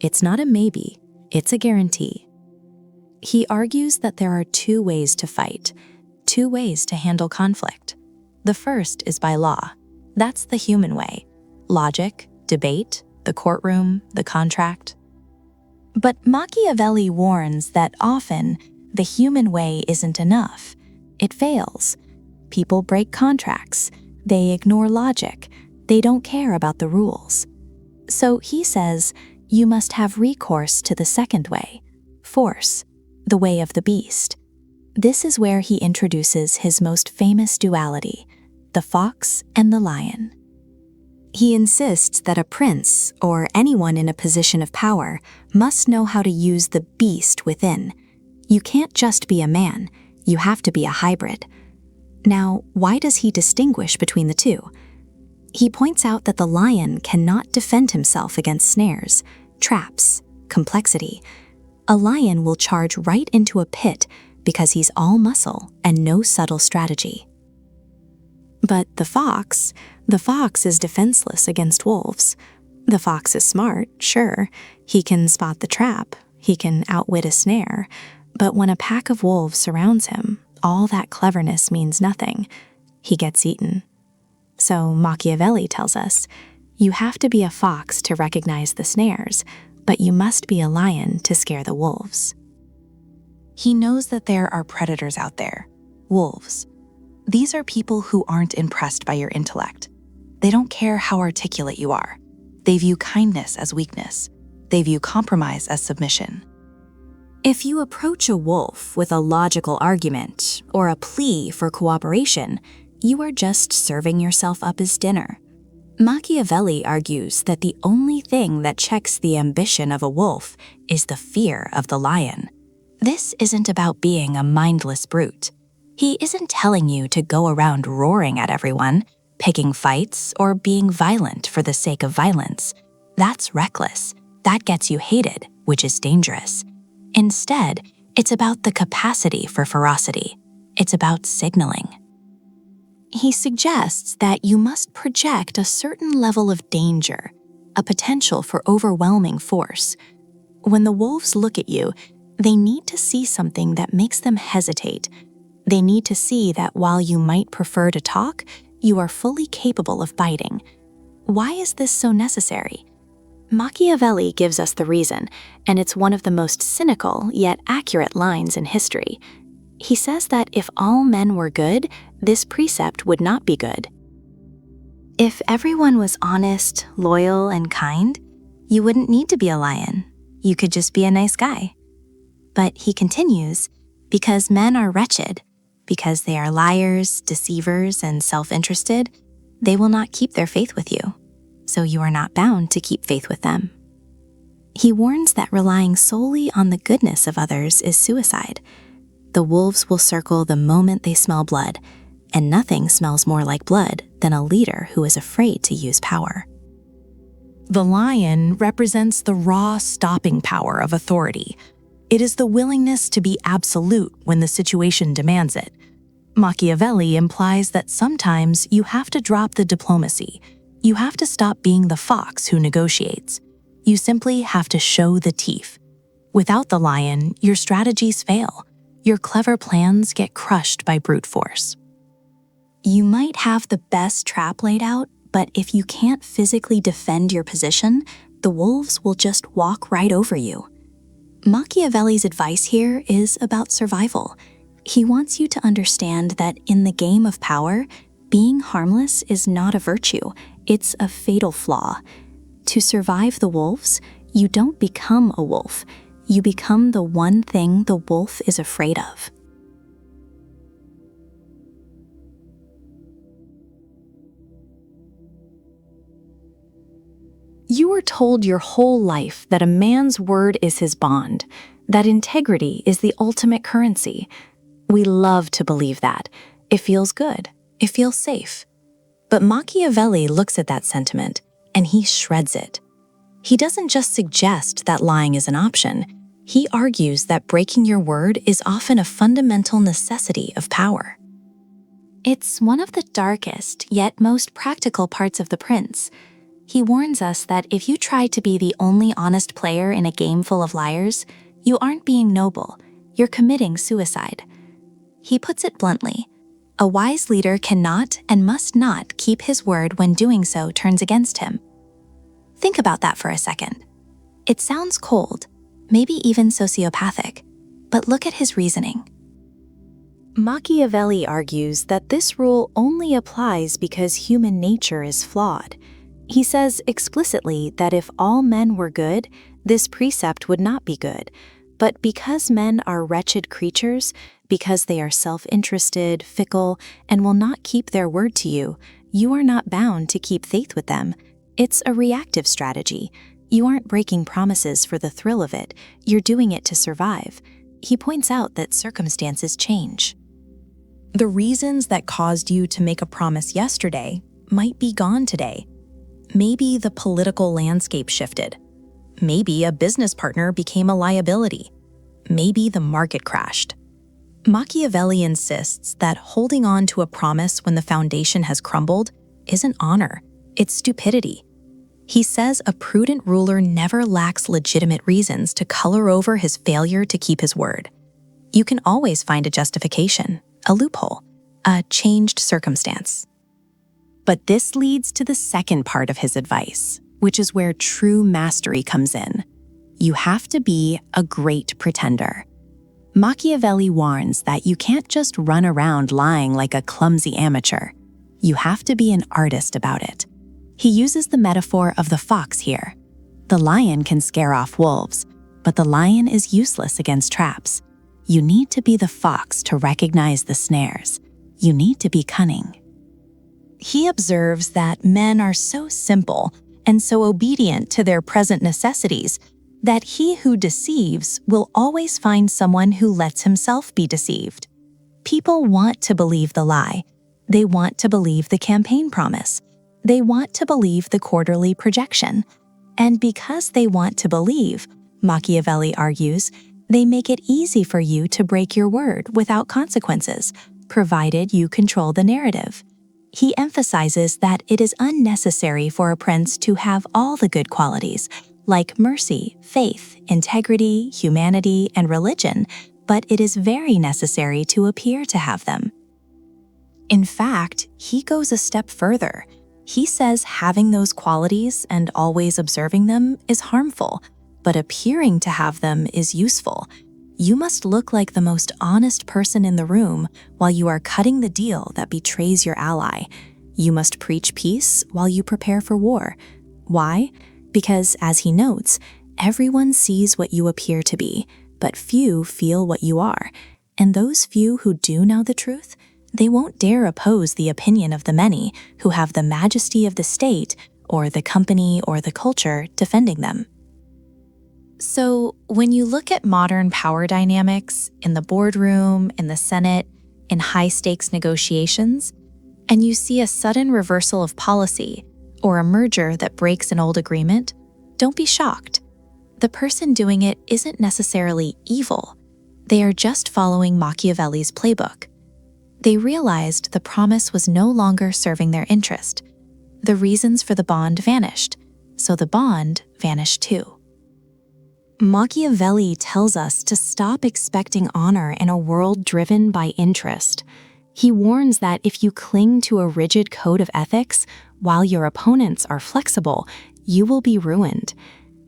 It's not a maybe, it's a guarantee. He argues that there are two ways to fight, two ways to handle conflict. The first is by law. That's the human way. Logic, debate, the courtroom, the contract. But Machiavelli warns that often the human way isn't enough. It fails. People break contracts. They ignore logic. They don't care about the rules. So he says, you must have recourse to the second way, force, the way of the beast. This is where he introduces his most famous duality, the fox and the lion. He insists that a prince, or anyone in a position of power, must know how to use the beast within. You can't just be a man, you have to be a hybrid. Now, why does he distinguish between the two? He points out that the lion cannot defend himself against snares, traps, complexity. A lion will charge right into a pit because he's all muscle and no subtle strategy. But the fox is defenseless against wolves. The fox is smart, sure. He can spot the trap, he can outwit a snare. But when a pack of wolves surrounds him, all that cleverness means nothing. He gets eaten. So Machiavelli tells us, you have to be a fox to recognize the snares, but you must be a lion to scare the wolves. He knows that there are predators out there, wolves. These are people who aren't impressed by your intellect. They don't care how articulate you are. They view kindness as weakness. They view compromise as submission. If you approach a wolf with a logical argument or a plea for cooperation, you are just serving yourself up as dinner. Machiavelli argues that the only thing that checks the ambition of a wolf is the fear of the lion. This isn't about being a mindless brute. He isn't telling you to go around roaring at everyone, picking fights, or being violent for the sake of violence. That's reckless. That gets you hated, which is dangerous. Instead, it's about the capacity for ferocity. It's about signaling. He suggests that you must project a certain level of danger, a potential for overwhelming force. When the wolves look at you, they need to see something that makes them hesitate. They need to see that while you might prefer to talk, you are fully capable of biting. Why is this so necessary? Machiavelli gives us the reason, and it's one of the most cynical yet accurate lines in history. He says that if all men were good, this precept would not be good. If everyone was honest, loyal, and kind, you wouldn't need to be a lion. You could just be a nice guy. But he continues, because men are wretched, because they are liars, deceivers, and self-interested, they will not keep their faith with you. So you are not bound to keep faith with them. He warns that relying solely on the goodness of others is suicide. The wolves will circle the moment they smell blood, and nothing smells more like blood than a leader who is afraid to use power. The lion represents the raw stopping power of authority. It is the willingness to be absolute when the situation demands it. Machiavelli implies that sometimes you have to drop the diplomacy. You have to stop being the fox who negotiates. You simply have to show the teeth. Without the lion, your strategies fail. Your clever plans get crushed by brute force. You might have the best trap laid out, but if you can't physically defend your position, the wolves will just walk right over you. Machiavelli's advice here is about survival. He wants you to understand that in the game of power, being harmless is not a virtue, it's a fatal flaw. To survive the wolves, you don't become a wolf. You become the one thing the wolf is afraid of. You were told your whole life that a man's word is his bond, that integrity is the ultimate currency. We love to believe that. It feels good. It feels safe. But Machiavelli looks at that sentiment, and he shreds it. He doesn't just suggest that lying is an option. He argues that breaking your word is often a fundamental necessity of power. It's one of the darkest, yet most practical parts of The Prince. He warns us that if you try to be the only honest player in a game full of liars, you aren't being noble, you're committing suicide. He puts it bluntly, a wise leader cannot and must not keep his word when doing so turns against him. Think about that for a second. It sounds cold, maybe even sociopathic, but look at his reasoning. Machiavelli argues that this rule only applies because human nature is flawed. He says explicitly that if all men were good, this precept would not be good. But because men are wretched creatures, because they are self-interested, fickle, and will not keep their word to you, you are not bound to keep faith with them. It's a reactive strategy. You aren't breaking promises for the thrill of it. You're doing it to survive. He points out that circumstances change. The reasons that caused you to make a promise yesterday might be gone today. Maybe the political landscape shifted. Maybe a business partner became a liability. Maybe the market crashed. Machiavelli insists that holding on to a promise when the foundation has crumbled isn't honor, it's stupidity. He says a prudent ruler never lacks legitimate reasons to color over his failure to keep his word. You can always find a justification, a loophole, a changed circumstance. But this leads to the second part of his advice, which is where true mastery comes in. You have to be a great pretender. Machiavelli warns that you can't just run around lying like a clumsy amateur. You have to be an artist about it. He uses the metaphor of the fox here. The lion can scare off wolves, but the lion is useless against traps. You need to be the fox to recognize the snares. You need to be cunning. He observes that men are so simple and so obedient to their present necessities that he who deceives will always find someone who lets himself be deceived. People want to believe the lie. They want to believe the campaign promise. They want to believe the quarterly projection. And because they want to believe, Machiavelli argues, they make it easy for you to break your word without consequences, provided you control the narrative. He emphasizes that it is unnecessary for a prince to have all the good qualities, like mercy, faith, integrity, humanity, and religion, but it is very necessary to appear to have them. In fact, he goes a step further. He says having those qualities and always observing them is harmful, but appearing to have them is useful. You must look like the most honest person in the room while you are cutting the deal that betrays your ally. You must preach peace while you prepare for war. Why? Because, as he notes, everyone sees what you appear to be, but few feel what you are. And those few who do know the truth, they won't dare oppose the opinion of the many who have the majesty of the state or the company or the culture defending them. So, when you look at modern power dynamics in the boardroom, in the Senate, in high-stakes negotiations, and you see a sudden reversal of policy or a merger that breaks an old agreement, don't be shocked. The person doing it isn't necessarily evil. They are just following Machiavelli's playbook. They realized the promise was no longer serving their interest. The reasons for the bond vanished, so the bond vanished too. Machiavelli tells us to stop expecting honor in a world driven by interest. He warns that if you cling to a rigid code of ethics while your opponents are flexible, you will be ruined.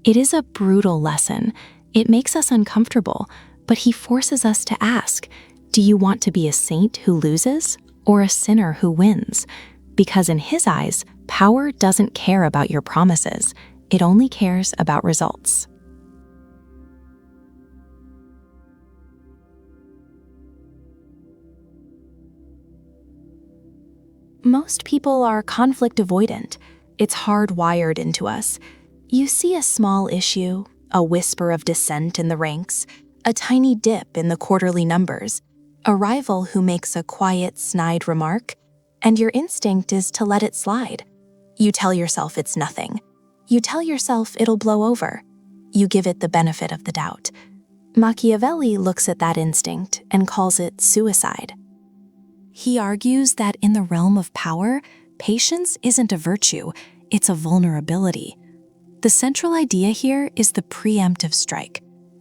It is a brutal lesson. It makes us uncomfortable, but he forces us to ask, do you want to be a saint who loses or a sinner who wins? Because in his eyes, power doesn't care about your promises. It only cares about results. Most people are conflict avoidant. It's hardwired into us. You see a small issue, a whisper of dissent in the ranks, a tiny dip in the quarterly numbers, a rival who makes a quiet, snide remark, and your instinct is to let it slide. You tell yourself it's nothing. You tell yourself it'll blow over. You give it the benefit of the doubt. Machiavelli looks at that instinct and calls it suicide. He argues that in the realm of power, patience isn't a virtue, it's a vulnerability. The central idea here is the preemptive strike,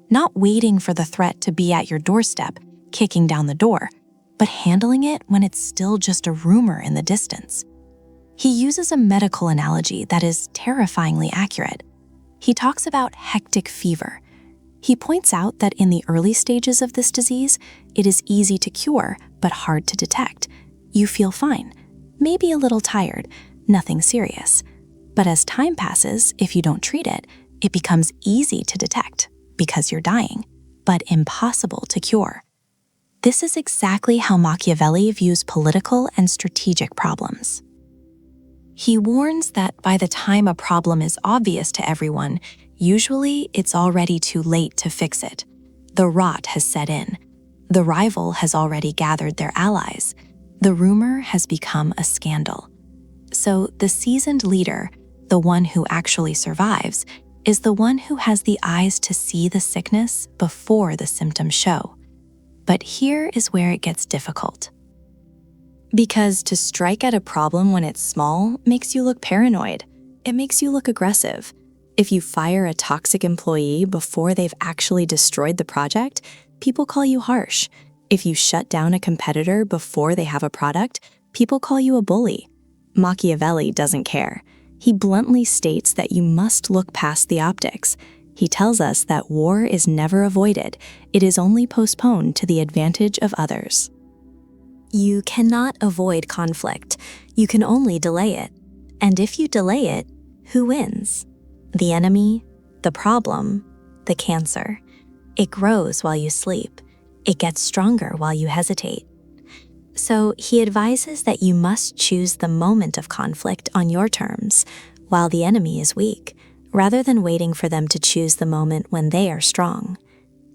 not waiting for the threat to be at your doorstep, kicking down the door, but handling it when it's still just a rumor in the distance. He uses a medical analogy that is terrifyingly accurate. He talks about hectic fever. He points out that in the early stages of this disease, it is easy to cure, but hard to detect. You feel fine, maybe a little tired, nothing serious. But as time passes, if you don't treat it, it becomes easy to detect because you're dying, but impossible to cure. This is exactly how Machiavelli views political and strategic problems. He warns that by the time a problem is obvious to everyone, usually it's already too late to fix it. The rot has set in. The rival has already gathered their allies. The rumor has become a scandal. So the seasoned leader, the one who actually survives, is the one who has the eyes to see the sickness before the symptoms show. But here is where it gets difficult. Because to strike at a problem when it's small makes you look paranoid. It makes you look aggressive. If you fire a toxic employee before they've actually destroyed the project, people call you harsh. If you shut down a competitor before they have a product, people call you a bully. Machiavelli doesn't care. He bluntly states that you must look past the optics. He tells us that war is never avoided. It is only postponed to the advantage of others. You cannot avoid conflict. You can only delay it. And if you delay it, who wins? The enemy, the problem, the cancer. It grows while you sleep. It gets stronger while you hesitate. So he advises that you must choose the moment of conflict on your terms, while the enemy is weak, rather than waiting for them to choose the moment when they are strong.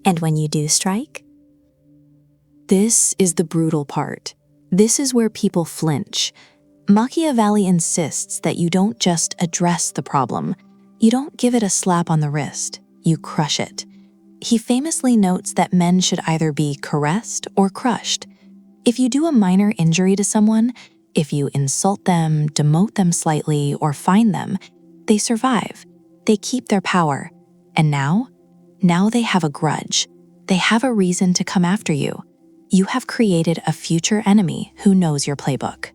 And when you do strike? This is the brutal part. This is where people flinch. Machiavelli insists that you don't just address the problem. You don't give it a slap on the wrist. You crush it. He famously notes that men should either be caressed or crushed. If you do a minor injury to someone, if you insult them, demote them slightly, or fine them, they survive. They keep their power. And now they have a grudge. They have a reason to come after you. You have created a future enemy who knows your playbook.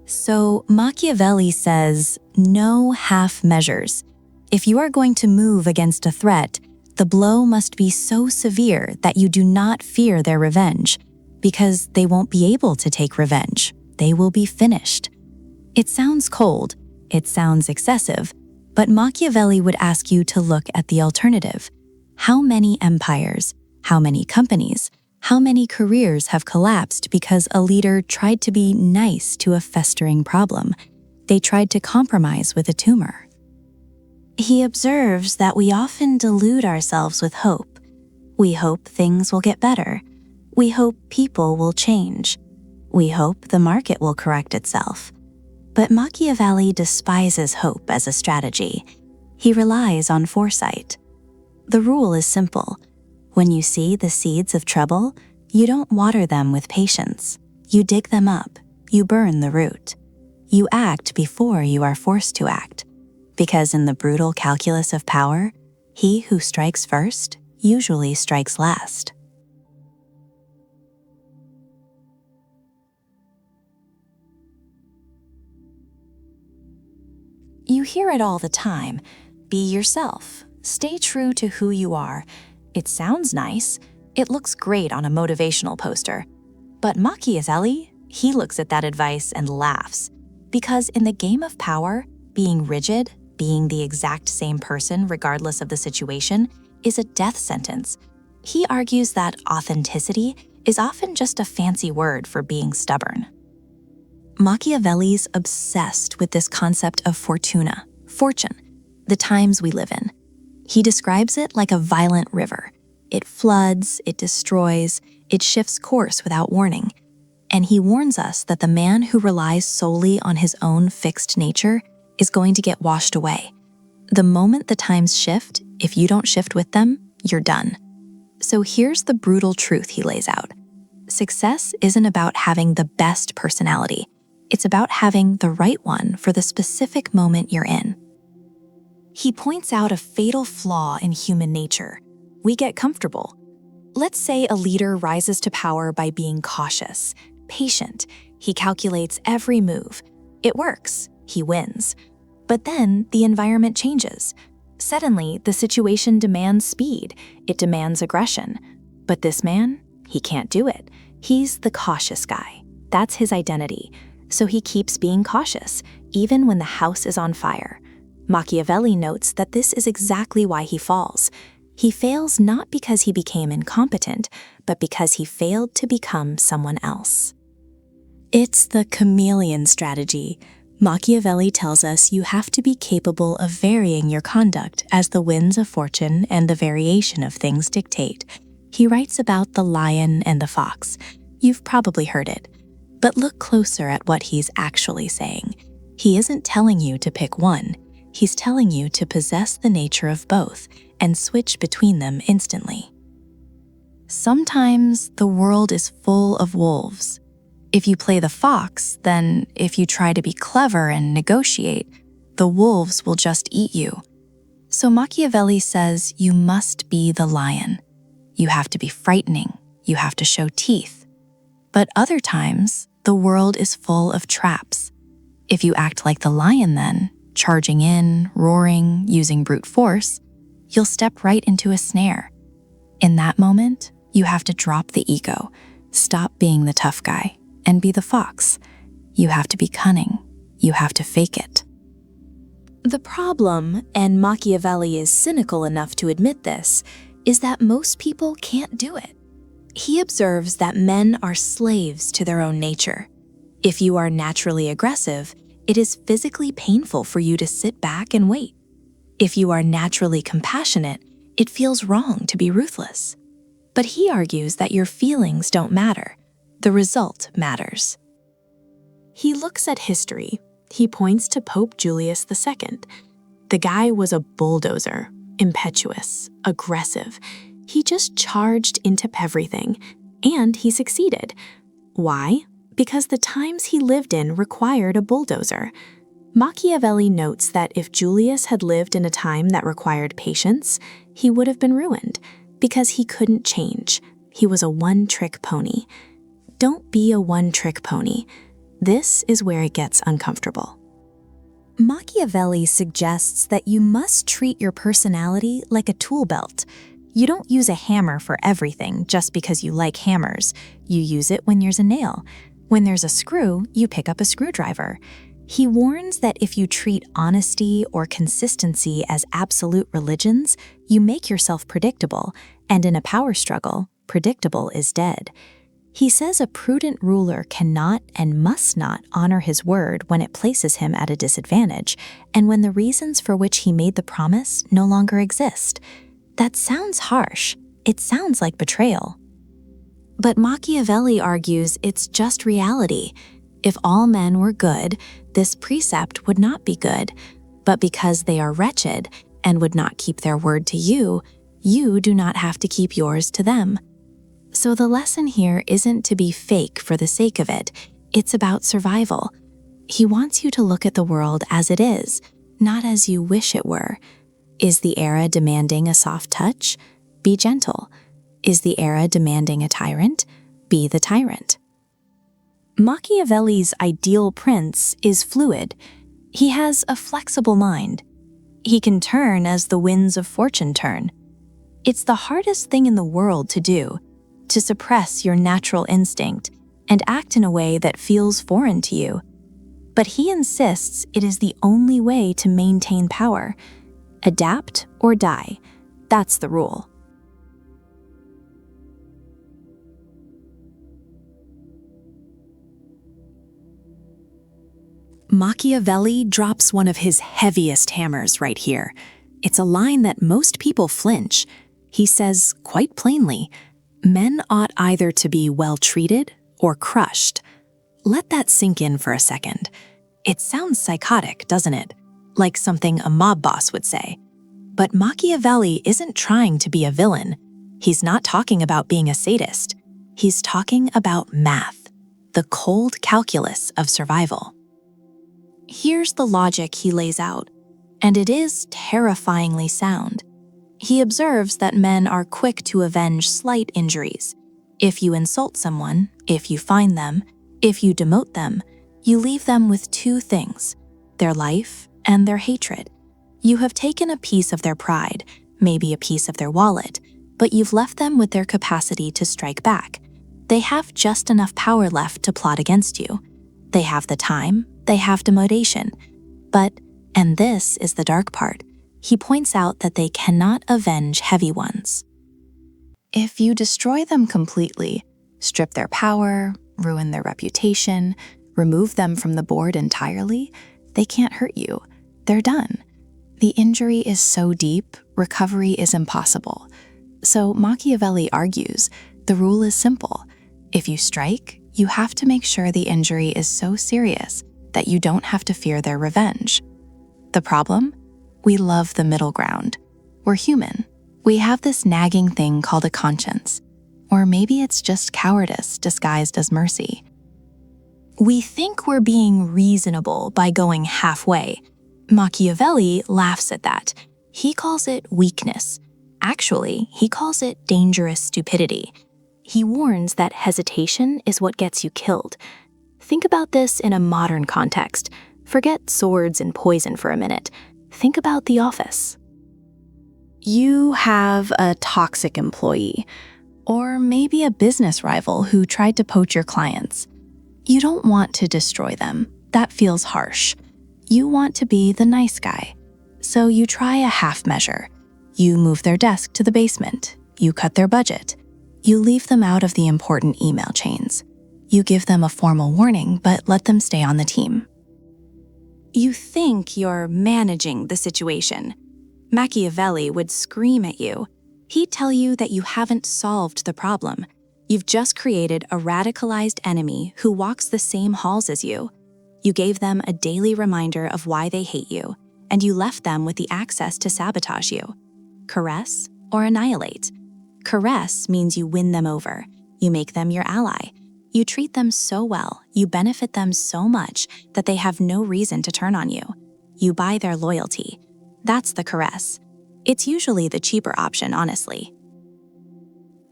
So Machiavelli says, no half measures. If you are going to move against a threat, the blow must be so severe that you do not fear their revenge, because they won't be able to take revenge. They will be finished. It sounds cold, it sounds excessive, but Machiavelli would ask you to look at the alternative. How many empires, how many companies, how many careers have collapsed because a leader tried to be nice to a festering problem? They tried to compromise with a tumor. He observes that we often delude ourselves with hope. We hope things will get better. We hope people will change. We hope the market will correct itself. But Machiavelli despises hope as a strategy. He relies on foresight. The rule is simple. When you see the seeds of trouble, you don't water them with patience. You dig them up. You burn the root. You act before you are forced to act. Because in the brutal calculus of power, he who strikes first usually strikes last. You hear it all the time. Be yourself. Stay true to who you are. It sounds nice. It looks great on a motivational poster. But Machiavelli, he looks at that advice and laughs. Because in the game of power, being rigid, being the exact same person regardless of the situation, is a death sentence. He argues that authenticity is often just a fancy word for being stubborn. Machiavelli's obsessed with this concept of fortuna, fortune, the times we live in. He describes it like a violent river. It floods, it destroys, it shifts course without warning. And he warns us that the man who relies solely on his own fixed nature is going to get washed away. The moment the times shift, if you don't shift with them, you're done. So here's the brutal truth he lays out. Success isn't about having the best personality. It's about having the right one for the specific moment you're in. He points out a fatal flaw in human nature. We get comfortable. Let's say a leader rises to power by being cautious, patient. He calculates every move. It works. He wins. But then the environment changes. Suddenly, the situation demands speed. It demands aggression. But this man, he can't do it. He's the cautious guy. That's his identity. So he keeps being cautious, even when the house is on fire. Machiavelli notes that this is exactly why he falls. He fails not because he became incompetent, but because he failed to become someone else. It's the chameleon strategy. Machiavelli tells us you have to be capable of varying your conduct as the winds of fortune and the variation of things dictate. He writes about the lion and the fox. You've probably heard it. But look closer at what he's actually saying. He isn't telling you to pick one. He's telling you to possess the nature of both and switch between them instantly. Sometimes the world is full of wolves. If you play the fox, then if you try to be clever and negotiate, the wolves will just eat you. So Machiavelli says you must be the lion. You have to be frightening. You have to show teeth. But other times, the world is full of traps. If you act like the lion then, charging in, roaring, using brute force, you'll step right into a snare. In that moment, you have to drop the ego, stop being the tough guy, and be the fox. You have to be cunning. You have to fake it. The problem, and Machiavelli is cynical enough to admit this, is that most people can't do it. He observes that men are slaves to their own nature. If you are naturally aggressive, it is physically painful for you to sit back and wait. If you are naturally compassionate, it feels wrong to be ruthless. But he argues that your feelings don't matter. The result matters. He looks at history. He points to Pope Julius II. The guy was a bulldozer, impetuous, aggressive. He just charged into everything, and he succeeded. Why? Because the times he lived in required a bulldozer. Machiavelli notes that if Julius had lived in a time that required patience, he would have been ruined, because he couldn't change. He was a one-trick pony. Don't be a one-trick pony. This is where it gets uncomfortable. Machiavelli suggests that you must treat your personality like a tool belt. You don't use a hammer for everything just because you like hammers. You use it when there's a nail. When there's a screw, you pick up a screwdriver. He warns that if you treat honesty or consistency as absolute religions, you make yourself predictable, and in a power struggle, predictable is dead. He says a prudent ruler cannot and must not honor his word when it places him at a disadvantage, and when the reasons for which he made the promise no longer exist. That sounds harsh. It sounds like betrayal. But Machiavelli argues it's just reality. If all men were good, this precept would not be good. But because they are wretched and would not keep their word to you, you do not have to keep yours to them. So the lesson here isn't to be fake for the sake of it. It's about survival. He wants you to look at the world as it is, not as you wish it were. Is the era demanding a soft touch? Be gentle. Is the era demanding a tyrant? Be the tyrant. Machiavelli's ideal prince is fluid. He has a flexible mind. He can turn as the winds of fortune turn. It's the hardest thing in the world to do, to suppress your natural instinct and act in a way that feels foreign to you. But he insists it is the only way to maintain power. Adapt or die. That's the rule. Machiavelli drops one of his heaviest hammers right here. It's a line that most people flinch. He says quite plainly, men ought either to be well treated or crushed. Let that sink in for a second. It sounds psychotic, doesn't it? Like something a mob boss would say. But Machiavelli isn't trying to be a villain. He's not talking about being a sadist. He's talking about math, the cold calculus of survival. Here's the logic he lays out, and it is terrifyingly sound. He observes that men are quick to avenge slight injuries. If you insult someone, if you fine them, if you demote them, you leave them with two things, their life and their hatred. You have taken a piece of their pride, maybe a piece of their wallet, but you've left them with their capacity to strike back. They have just enough power left to plot against you. They have the time, they have the motivation. But, and this is the dark part, he points out that they cannot avenge heavy ones. If you destroy them completely, strip their power, ruin their reputation, remove them from the board entirely, they can't hurt you. They're done. The injury is so deep, recovery is impossible. So Machiavelli argues, the rule is simple. If you strike, you have to make sure the injury is so serious that you don't have to fear their revenge. The problem? We love the middle ground. We're human. We have this nagging thing called a conscience. Or maybe it's just cowardice disguised as mercy. We think we're being reasonable by going halfway. Machiavelli laughs at that. He calls it weakness. Actually, he calls it dangerous stupidity. He warns that hesitation is what gets you killed. Think about this in a modern context. Forget swords and poison for a minute. Think about The Office. You have a toxic employee, or maybe a business rival who tried to poach your clients. You don't want to destroy them. That feels harsh. You want to be the nice guy. So you try a half measure. You move their desk to the basement. You cut their budget. You leave them out of the important email chains. You give them a formal warning, but let them stay on the team. You think you're managing the situation. Machiavelli would scream at you. He'd tell you that you haven't solved the problem. You've just created a radicalized enemy who walks the same halls as you. You gave them a daily reminder of why they hate you, and you left them with the access to sabotage you. Caress or annihilate. Caress means you win them over. You make them your ally. You treat them so well, you benefit them so much that they have no reason to turn on you. You buy their loyalty. That's the caress. It's usually the cheaper option, honestly.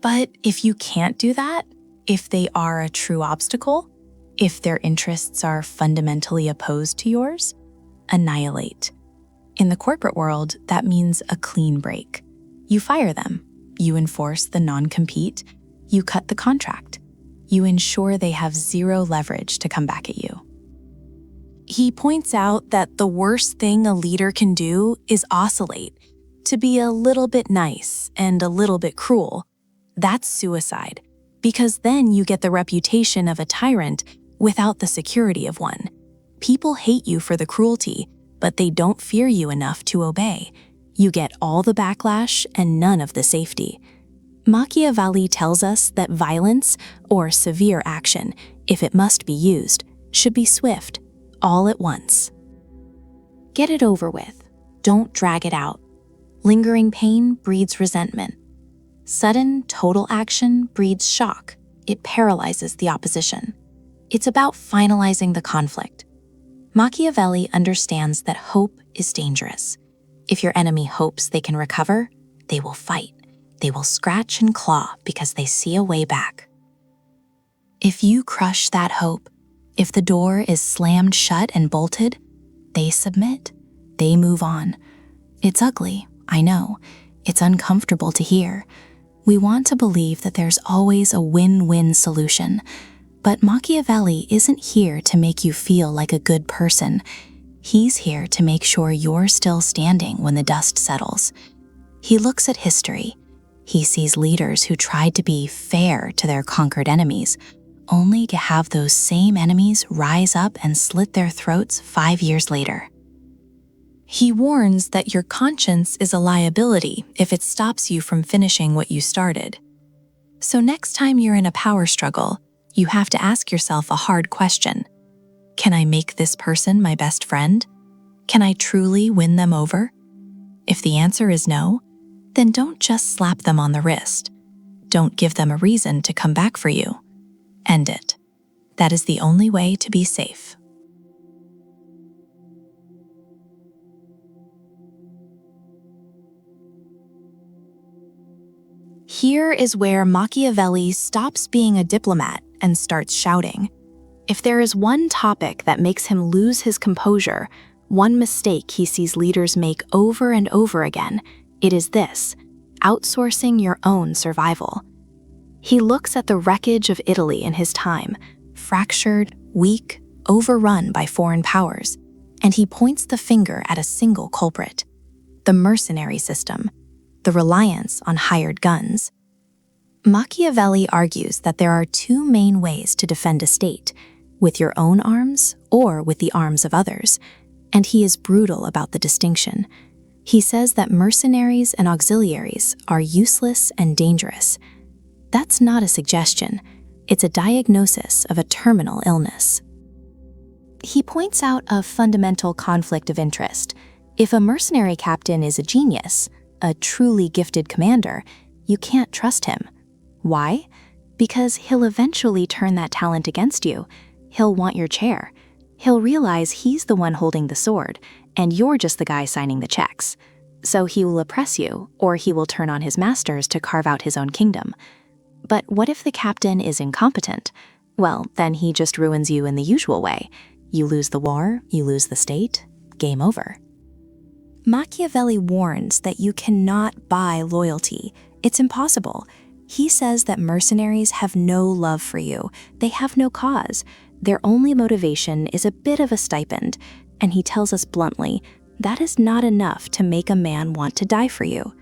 But if you can't do that, if they are a true obstacle, if their interests are fundamentally opposed to yours, annihilate. In the corporate world, that means a clean break. You fire them. You enforce the non-compete. You cut the contract. You ensure they have zero leverage to come back at you. He points out that the worst thing a leader can do is oscillate, to be a little bit nice and a little bit cruel. That's suicide, because then you get the reputation of a tyrant without the security of one. People hate you for the cruelty, but they don't fear you enough to obey. You get all the backlash and none of the safety. Machiavelli tells us that violence, or severe action, if it must be used, should be swift, all at once. Get it over with. Don't drag it out. Lingering pain breeds resentment. Sudden, total action breeds shock. It paralyzes the opposition. It's about finalizing the conflict. Machiavelli understands that hope is dangerous. If your enemy hopes they can recover, they will fight. They will scratch and claw because they see a way back. If you crush that hope, if the door is slammed shut and bolted, they submit. They move on. It's ugly, I know. It's uncomfortable to hear. We want to believe that there's always a win-win solution. But Machiavelli isn't here to make you feel like a good person. He's here to make sure you're still standing when the dust settles. He looks at history. He sees leaders who tried to be fair to their conquered enemies, only to have those same enemies rise up and slit their throats 5 years later. He warns that your conscience is a liability if it stops you from finishing what you started. So next time you're in a power struggle, you have to ask yourself a hard question. Can I make this person my best friend? Can I truly win them over? If the answer is no, then don't just slap them on the wrist. Don't give them a reason to come back for you. End it. That is the only way to be safe. Here is where Machiavelli stops being a diplomat and starts shouting. If there is one topic that makes him lose his composure, One mistake he sees leaders make over and over again, it is this: outsourcing your own survival. He looks at the wreckage of Italy in his time, fractured, weak, overrun by foreign powers, and he points the finger at a single culprit: the mercenary system, the reliance on hired guns. Machiavelli argues that there are two main ways to defend a state: with your own arms or with the arms of others, and he is brutal about the distinction. He says that mercenaries and auxiliaries are useless and dangerous. That's not a suggestion. It's a diagnosis of a terminal illness. He points out a fundamental conflict of interest. If a mercenary captain is a genius, a truly gifted commander, you can't trust him. Why? Because he'll eventually turn that talent against you. He'll want your chair. He'll realize he's the one holding the sword, and you're just the guy signing the checks. So he will oppress you, or he will turn on his masters to carve out his own kingdom. But what if the captain is incompetent? Well, then he just ruins you in the usual way. You lose the war, you lose the state, game over. Machiavelli warns that you cannot buy loyalty. It's impossible. He says that mercenaries have no love for you. They have no cause. Their only motivation is a bit of a stipend. And he tells us bluntly, that is not enough to make a man want to die for you.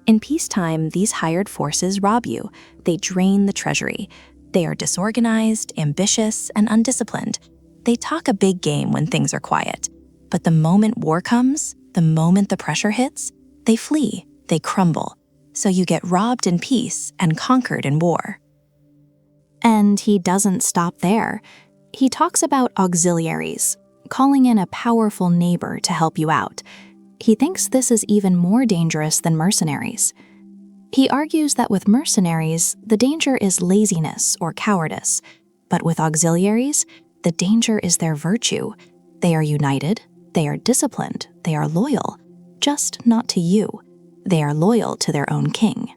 In peacetime, these hired forces rob you. They drain the treasury. They are disorganized, ambitious, and undisciplined. They talk a big game when things are quiet. But the moment war comes, the moment the pressure hits, they flee, they crumble. So you get robbed in peace and conquered in war. And he doesn't stop there. He talks about auxiliaries, calling in a powerful neighbor to help you out. He thinks this is even more dangerous than mercenaries. He argues that with mercenaries, the danger is laziness or cowardice, but with auxiliaries, the danger is their virtue. They are united, they are disciplined, they are loyal, just not to you. They are loyal to their own king.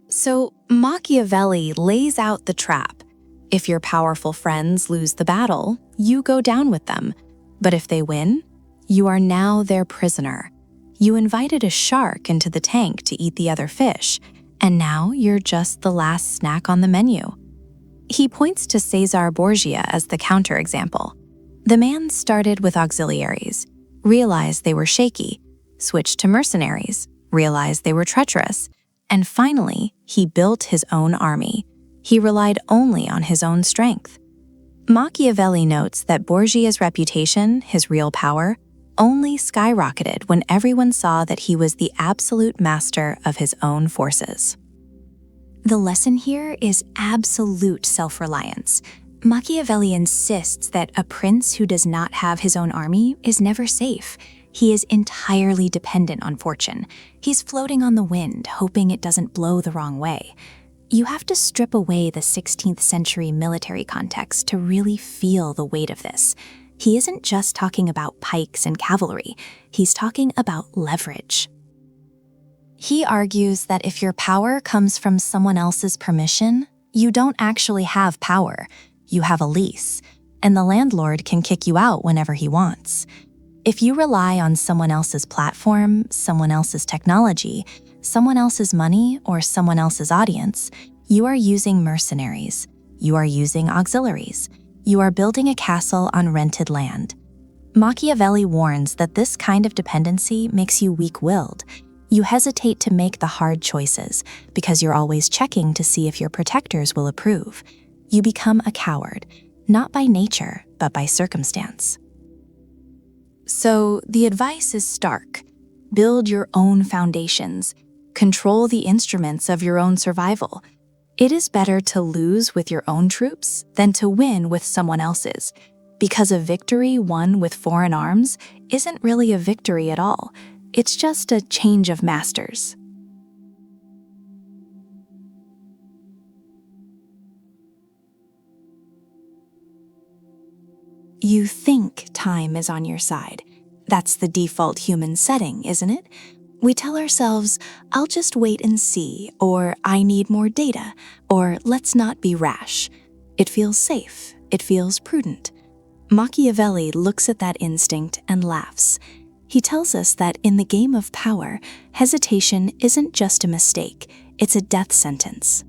So Machiavelli lays out the trap. If your powerful friends lose the battle, you go down with them. But if they win, you are now their prisoner. You invited a shark into the tank to eat the other fish, and now you're just the last snack on the menu. He points to Cesar Borgia as the counterexample. The man started with auxiliaries, realized they were shaky, switched to mercenaries, realized they were treacherous, and finally, he built his own army. He relied only on his own strength. Machiavelli notes that Borgia's reputation, his real power, only skyrocketed when everyone saw that he was the absolute master of his own forces. The lesson here is absolute self-reliance. Machiavelli insists that a prince who does not have his own army is never safe. He is entirely dependent on fortune. He's floating on the wind, hoping it doesn't blow the wrong way. You have to strip away the 16th century military context to really feel the weight of this. He isn't just talking about pikes and cavalry. He's talking about leverage. He argues that if your power comes from someone else's permission, you don't actually have power. You have a lease, and the landlord can kick you out whenever he wants. If you rely on someone else's platform, someone else's technology, someone else's money, or someone else's audience, you are using mercenaries. You are using auxiliaries. You are building a castle on rented land. Machiavelli warns that this kind of dependency makes you weak-willed. You hesitate to make the hard choices because you're always checking to see if your protectors will approve. You become a coward, not by nature, but by circumstance. So the advice is stark. Build your own foundations. Control the instruments of your own survival. It is better to lose with your own troops than to win with someone else's, because a victory won with foreign arms isn't really a victory at all. It's just a change of masters. You think time is on your side. That's the default human setting, isn't it? We tell ourselves, I'll just wait and see, or I need more data, or let's not be rash. It feels safe. It feels prudent. Machiavelli looks at that instinct and laughs. He tells us that in the game of power, hesitation isn't just a mistake, it's a death sentence.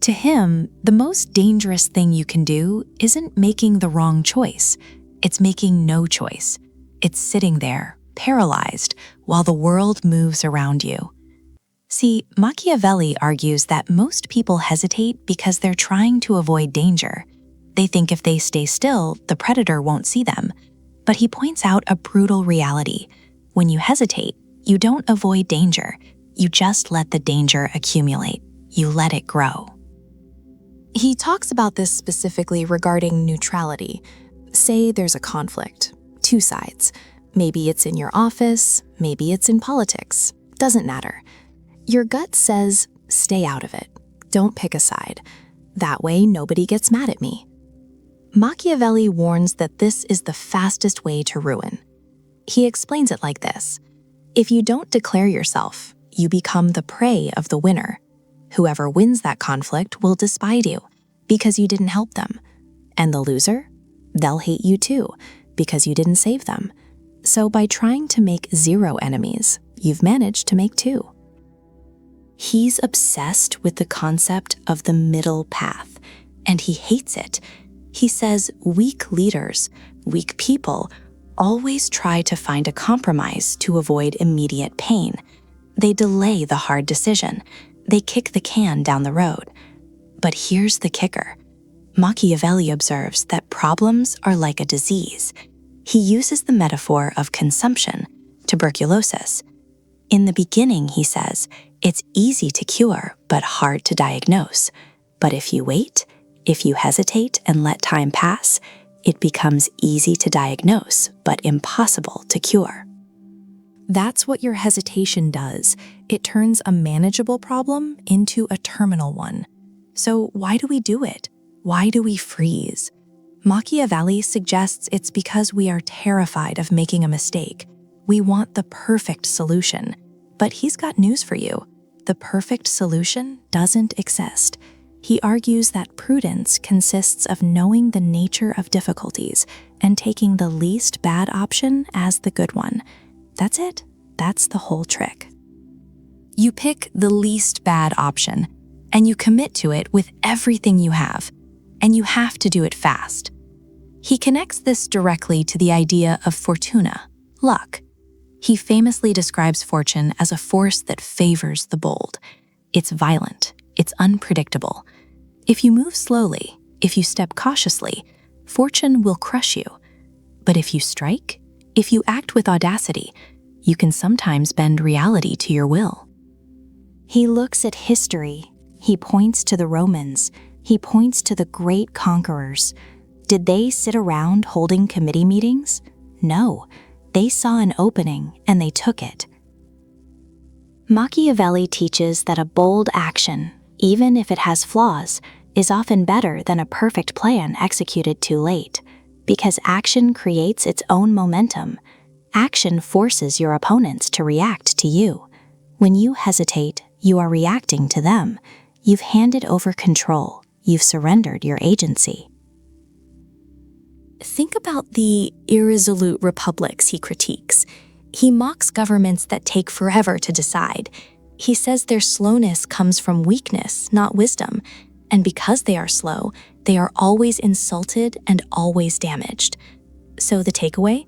To him, the most dangerous thing you can do isn't making the wrong choice. It's making no choice. It's sitting there, paralyzed, while the world moves around you. See, Machiavelli argues that most people hesitate because they're trying to avoid danger. They think if they stay still, the predator won't see them. But he points out a brutal reality. When you hesitate, you don't avoid danger. You just let the danger accumulate. You let it grow. He talks about this specifically regarding neutrality. Say there's a conflict, two sides. Maybe it's in your office, maybe it's in politics. Doesn't matter. Your gut says, stay out of it. Don't pick a side. That way, nobody gets mad at me. Machiavelli warns that this is the fastest way to ruin. He explains it like this. If you don't declare yourself, you become the prey of the winner. Whoever wins that conflict will despise you because you didn't help them. And the loser? They'll hate you too because you didn't save them. So by trying to make 0 enemies, you've managed to make 2. He's obsessed with the concept of the middle path, and he hates it. He says weak leaders, weak people, always try to find a compromise to avoid immediate pain. They delay the hard decision. They kick the can down the road. But here's the kicker. Machiavelli observes that problems are like a disease. He uses the metaphor of consumption, tuberculosis. In the beginning, he says, it's easy to cure, but hard to diagnose. But if you wait, if you hesitate and let time pass, it becomes easy to diagnose, but impossible to cure. That's what your hesitation does. It turns a manageable problem into a terminal one. So why do we do it? Why do we freeze? Machiavelli suggests it's because we are terrified of making a mistake. We want the perfect solution. But he's got news for you. The perfect solution doesn't exist. He argues that prudence consists of knowing the nature of difficulties and taking the least bad option as the good one. That's it. That's the whole trick. You pick the least bad option, and you commit to it with everything you have, and you have to do it fast. He connects this directly to the idea of fortuna, luck. He famously describes fortune as a force that favors the bold. It's violent. It's unpredictable. If you move slowly, if you step cautiously, fortune will crush you. But if you strike, if you act with audacity, you can sometimes bend reality to your will. He looks at history. He points to the Romans. He points to the great conquerors. Did they sit around holding committee meetings? No. They saw an opening and they took it. Machiavelli teaches that a bold action, even if it has flaws, is often better than a perfect plan executed too late, because action creates its own momentum. Action forces your opponents to react to you. When you hesitate, you are reacting to them. You've handed over control. You've surrendered your agency. Think about the irresolute republics he critiques. He mocks governments that take forever to decide. He says their slowness comes from weakness, not wisdom. And because they are slow, they are always insulted and always damaged. So the takeaway?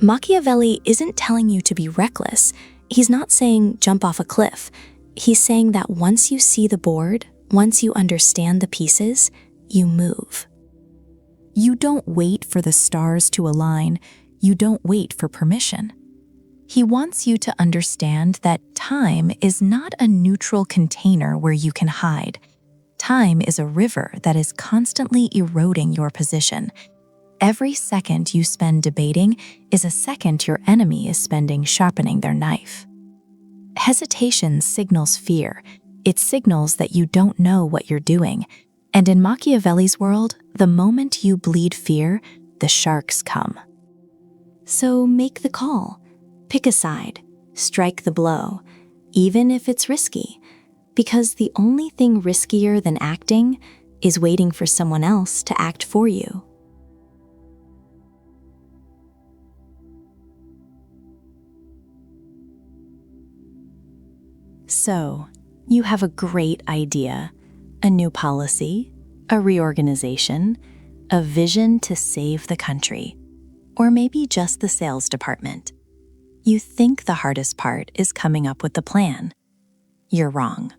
Machiavelli isn't telling you to be reckless. He's not saying jump off a cliff. He's saying that once you see the board, once you understand the pieces, you move. You don't wait for the stars to align. You don't wait for permission. He wants you to understand that time is not a neutral container where you can hide. Time is a river that is constantly eroding your position. Every second you spend debating is a second your enemy is spending sharpening their knife. Hesitation signals fear. It signals that you don't know what you're doing. And in Machiavelli's world, the moment you bleed fear, the sharks come. So make the call. Pick a side. Strike the blow, even if it's risky. Because the only thing riskier than acting is waiting for someone else to act for you. So, you have a great idea, a new policy, a reorganization, a vision to save the country, or maybe just the sales department. You think the hardest part is coming up with the plan. You're wrong.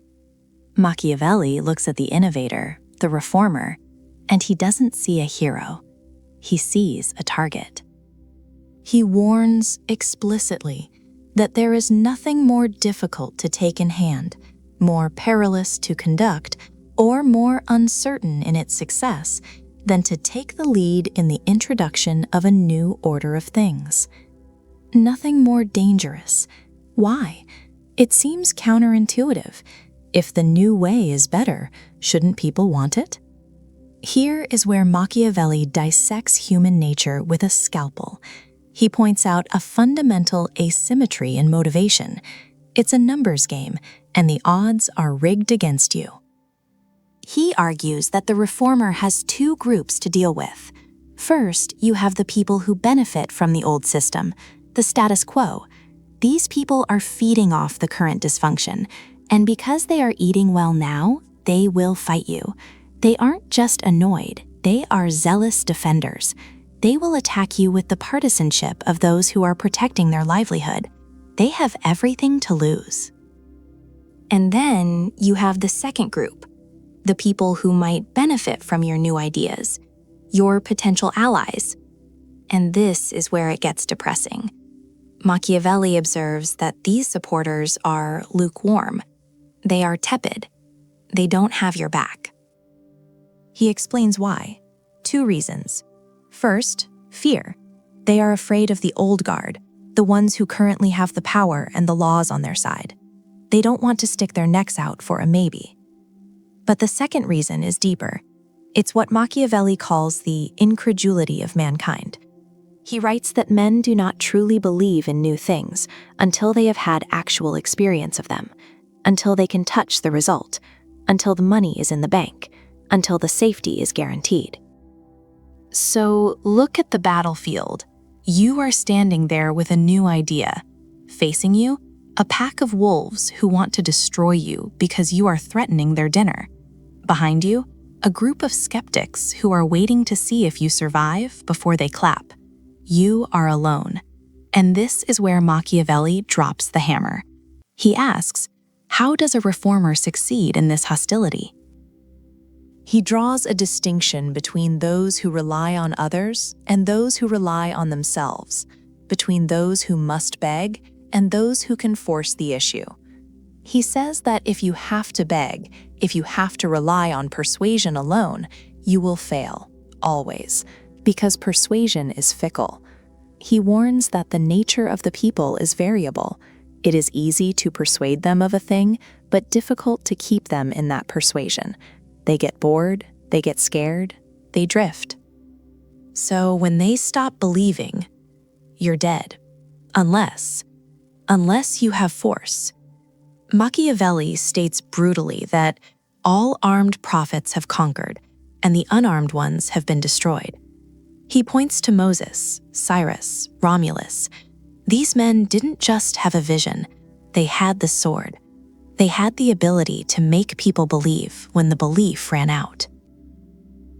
Machiavelli looks at the innovator, the reformer, and he doesn't see a hero. He sees a target. He warns explicitly that there is nothing more difficult to take in hand, more perilous to conduct, or more uncertain in its success than to take the lead in the introduction of a new order of things. Nothing more dangerous. Why? It seems counterintuitive. If the new way is better, shouldn't people want it? Here is where Machiavelli dissects human nature with a scalpel. He points out a fundamental asymmetry in motivation. It's a numbers game, and the odds are rigged against you. He argues that the reformer has two groups to deal with. First, you have the people who benefit from the old system, the status quo. These people are feeding off the current dysfunction, and because they are eating well now, they will fight you. They aren't just annoyed, they are zealous defenders. They will attack you with the partisanship of those who are protecting their livelihood. They have everything to lose. And then you have the second group, the people who might benefit from your new ideas, your potential allies. And this is where it gets depressing. Machiavelli observes that these supporters are lukewarm. They are tepid. They don't have your back. He explains why. 2 reasons. First, fear. They are afraid of the old guard, the ones who currently have the power and the laws on their side. They don't want to stick their necks out for a maybe. But the second reason is deeper. It's what Machiavelli calls the incredulity of mankind. He writes that men do not truly believe in new things until they have had actual experience of them, until they can touch the result, until the money is in the bank, until the safety is guaranteed. So look at the battlefield. You are standing there with a new idea. Facing you, a pack of wolves who want to destroy you because you are threatening their dinner. Behind you, a group of skeptics who are waiting to see if you survive before they clap. You are alone. And this is where Machiavelli drops the hammer. He asks, how does a reformer succeed in this hostility? He draws a distinction between those who rely on others and those who rely on themselves, between those who must beg and those who can force the issue. He says that if you have to beg, if you have to rely on persuasion alone, you will fail, always, because persuasion is fickle. He warns that the nature of the people is variable. It is easy to persuade them of a thing, but difficult to keep them in that persuasion. They get bored, they get scared, they drift. So when they stop believing, you're dead. Unless you have force. Machiavelli states brutally that all armed prophets have conquered, and the unarmed ones have been destroyed. He points to Moses, Cyrus, Romulus. These men didn't just have a vision, they had the sword. They had the ability to make people believe when the belief ran out.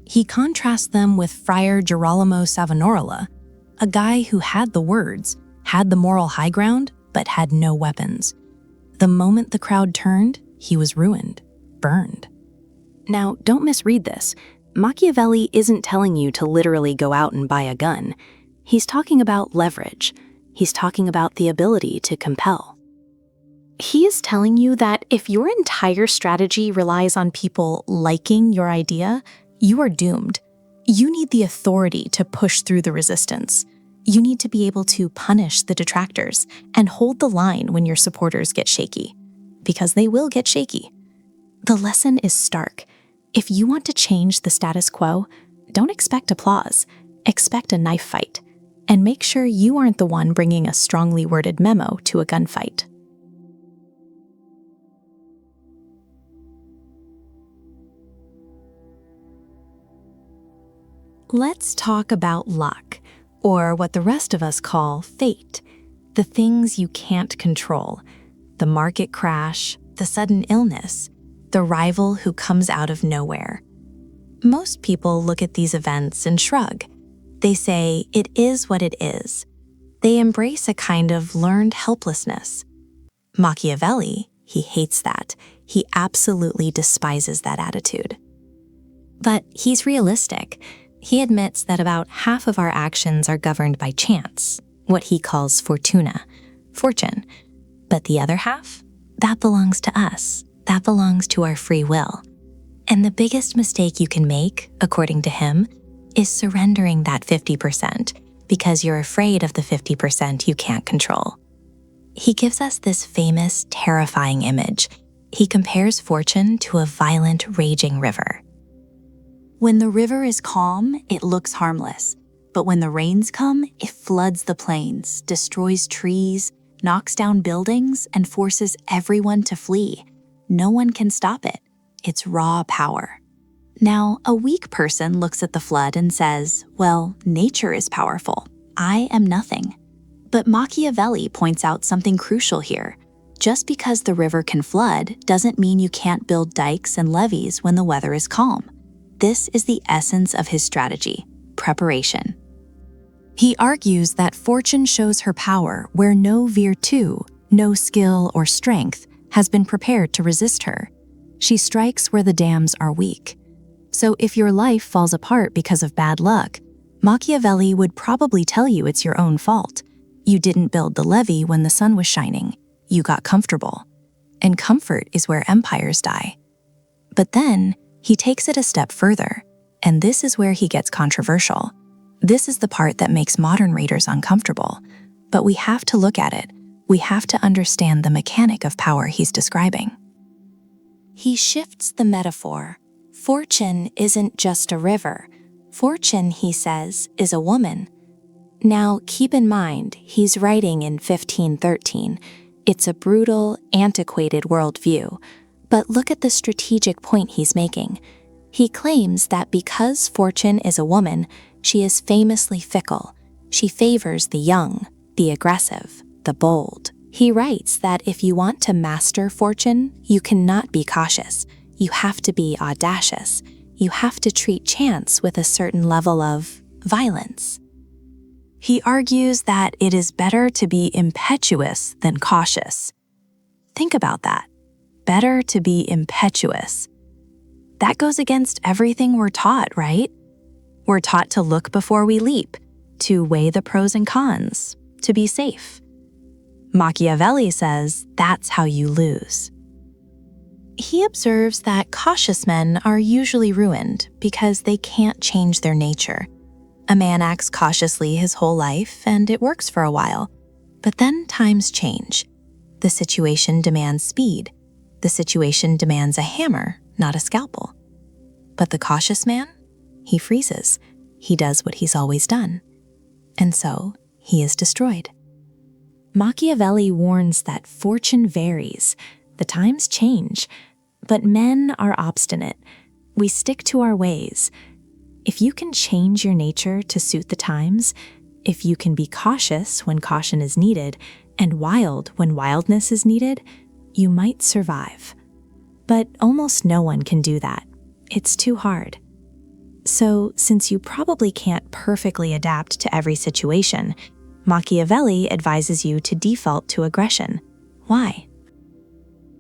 He contrasts them with Friar Girolamo Savonarola, a guy who had the words, had the moral high ground, but had no weapons. The moment the crowd turned, he was ruined, burned. Now, don't misread this. Machiavelli isn't telling you to literally go out and buy a gun. He's talking about leverage. He's talking about the ability to compel. He is telling you that if your entire strategy relies on people liking your idea, you are doomed. You need the authority to push through the resistance. You need to be able to punish the detractors and hold the line when your supporters get shaky, because they will get shaky. The lesson is stark. If you want to change the status quo, don't expect applause. Expect a knife fight. And make sure you aren't the one bringing a strongly worded memo to a gunfight. Let's talk about luck, or what the rest of us call fate, the things you can't control, the market crash, the sudden illness, the rival who comes out of nowhere. Most people look at these events and shrug. They say, it is what it is. They embrace a kind of learned helplessness. Machiavelli, he hates that. He absolutely despises that attitude. But he's realistic. He admits that about half of our actions are governed by chance, what he calls fortuna, fortune. But the other half? That belongs to us. That belongs to our free will. And the biggest mistake you can make, according to him, is surrendering that 50% because you're afraid of the 50% you can't control. He gives us this famous, terrifying image. He compares fortune to a violent, raging river. When the river is calm, it looks harmless. But when the rains come, it floods the plains, destroys trees, knocks down buildings, and forces everyone to flee. No one can stop it. It's raw power. Now, a weak person looks at the flood and says, well, nature is powerful. I am nothing. But Machiavelli points out something crucial here. Just because the river can flood doesn't mean you can't build dikes and levees when the weather is calm. This is the essence of his strategy, preparation. He argues that fortune shows her power where no virtu, no skill or strength, has been prepared to resist her. She strikes where the dams are weak. So if your life falls apart because of bad luck, Machiavelli would probably tell you it's your own fault. You didn't build the levee when the sun was shining. You got comfortable. And comfort is where empires die. But then, he takes it a step further, and this is where he gets controversial. This is the part that makes modern readers uncomfortable. But we have to look at it. We have to understand the mechanic of power he's describing. He shifts the metaphor. Fortune isn't just a river. Fortune, he says, is a woman. Now, keep in mind, he's writing in 1513. It's a brutal, antiquated worldview. But look at the strategic point he's making. He claims that because Fortune is a woman, she is famously fickle. She favors the young, the aggressive, the bold. He writes that if you want to master Fortune, you cannot be cautious. You have to be audacious. You have to treat chance with a certain level of violence. He argues that it is better to be impetuous than cautious. Think about that. Better to be impetuous. That goes against everything we're taught, right? We're taught to look before we leap, to weigh the pros and cons, to be safe. Machiavelli says that's how you lose. He observes that cautious men are usually ruined because they can't change their nature. A man acts cautiously his whole life, and it works for a while. But then times change. The situation demands speed. The situation demands a hammer, not a scalpel. But the cautious man? He freezes. He does what he's always done. And so, he is destroyed. Machiavelli warns that fortune varies. The times change. But men are obstinate. We stick to our ways. If you can change your nature to suit the times, if you can be cautious when caution is needed, and wild when wildness is needed, you might survive. But almost no one can do that. It's too hard. So, since you probably can't perfectly adapt to every situation, Machiavelli advises you to default to aggression. Why?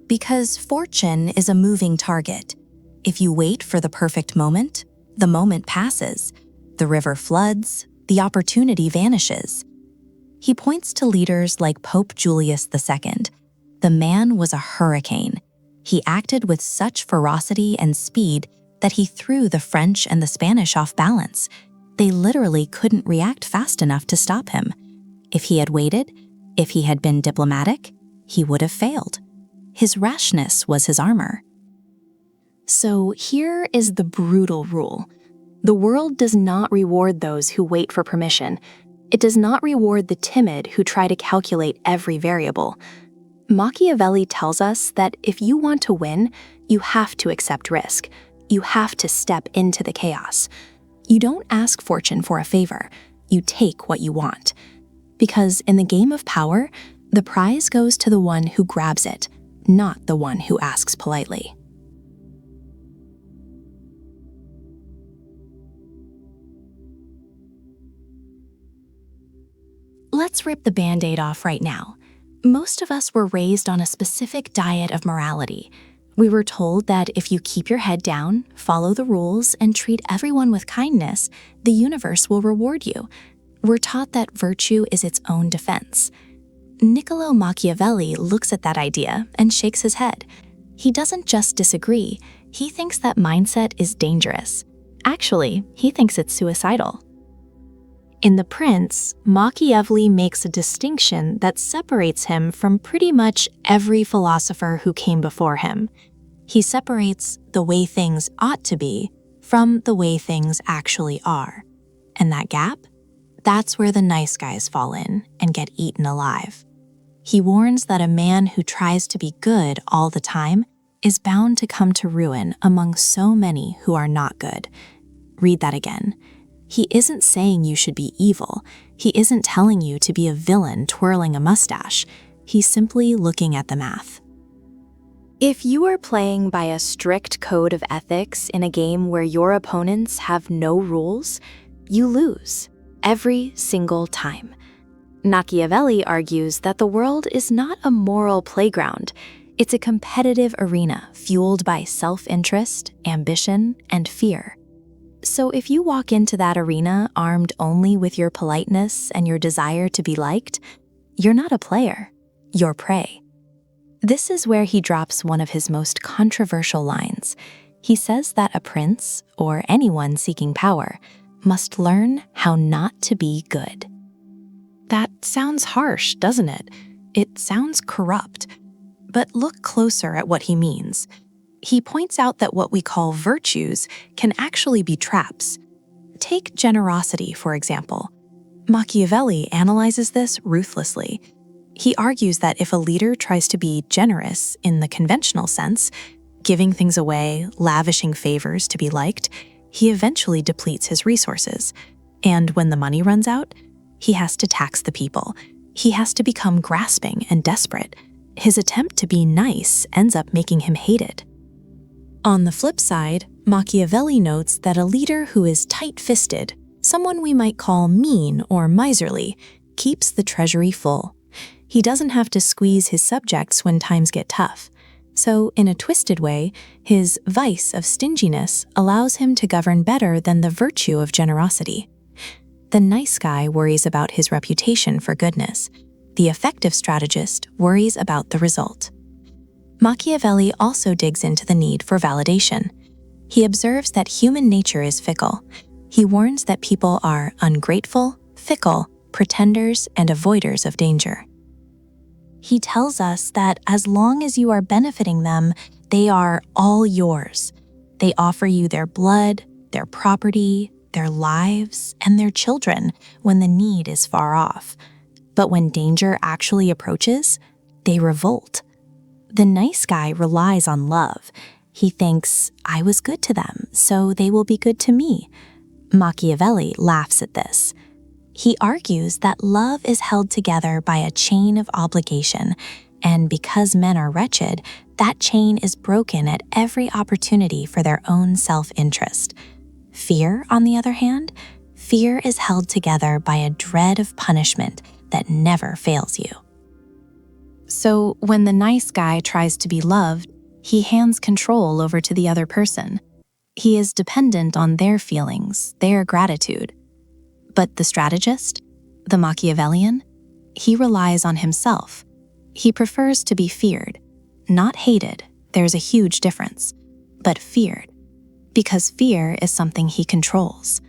Because fortune is a moving target. If you wait for the perfect moment, the moment passes, the river floods, the opportunity vanishes. He points to leaders like Pope Julius II. The man was a hurricane. He acted with such ferocity and speed that he threw the French and the Spanish off balance. They literally couldn't react fast enough to stop him. If he had waited, if he had been diplomatic, he would have failed. His rashness was his armor. So here is the brutal rule. The world does not reward those who wait for permission. It does not reward the timid who try to calculate every variable. Machiavelli tells us that if you want to win, you have to accept risk. You have to step into the chaos. You don't ask fortune for a favor. You take what you want. Because in the game of power, the prize goes to the one who grabs it, not the one who asks politely. Let's rip the Band-Aid off right now. Most of us were raised on a specific diet of morality. We were told that if you keep your head down, follow the rules, and treat everyone with kindness, the universe will reward you. We're taught that virtue is its own defense. Niccolo Machiavelli looks at that idea and shakes his head. He doesn't just disagree, he thinks that mindset is dangerous. Actually, he thinks it's suicidal. In The Prince, Machiavelli makes a distinction that separates him from pretty much every philosopher who came before him. He separates the way things ought to be from the way things actually are. And that gap? That's where the nice guys fall in and get eaten alive. He warns that a man who tries to be good all the time is bound to come to ruin among so many who are not good. Read that again. He isn't saying you should be evil. He isn't telling you to be a villain twirling a mustache. He's simply looking at the math. If you are playing by a strict code of ethics in a game where your opponents have no rules, you lose every single time. Machiavelli argues that the world is not a moral playground. It's a competitive arena fueled by self-interest, ambition, and fear. So if you walk into that arena armed only with your politeness and your desire to be liked, you're not a player, you're prey. This is where he drops one of his most controversial lines. He says that a prince, or anyone seeking power, must learn how not to be good. That sounds harsh, doesn't it? It sounds corrupt. But look closer at what he means. He points out that what we call virtues can actually be traps. Take generosity, for example. Machiavelli analyzes this ruthlessly. He argues that if a leader tries to be generous in the conventional sense, giving things away, lavishing favors to be liked, he eventually depletes his resources. And when the money runs out, he has to tax the people. He has to become grasping and desperate. His attempt to be nice ends up making him hated. On the flip side, Machiavelli notes that a leader who is tight-fisted, someone we might call mean or miserly, keeps the treasury full. He doesn't have to squeeze his subjects when times get tough. So, in a twisted way, his vice of stinginess allows him to govern better than the virtue of generosity. The nice guy worries about his reputation for goodness. The effective strategist worries about the result. Machiavelli also digs into the need for validation. He observes that human nature is fickle. He warns that people are ungrateful, fickle, pretenders, and avoiders of danger. He tells us that as long as you are benefiting them, they are all yours. They offer you their blood, their property, their lives, and their children when the need is far off. But when danger actually approaches, they revolt. The nice guy relies on love. He thinks, I was good to them, so they will be good to me. Machiavelli laughs at this. He argues that love is held together by a chain of obligation, and because men are wretched, that chain is broken at every opportunity for their own self-interest. Fear, on the other hand, fear is held together by a dread of punishment that never fails you. So when the nice guy tries to be loved, he hands control over to the other person. He is dependent on their feelings, their gratitude. But the strategist, the Machiavellian, he relies on himself. He prefers to be feared, not hated. There's a huge difference, but feared, because fear is something he controls.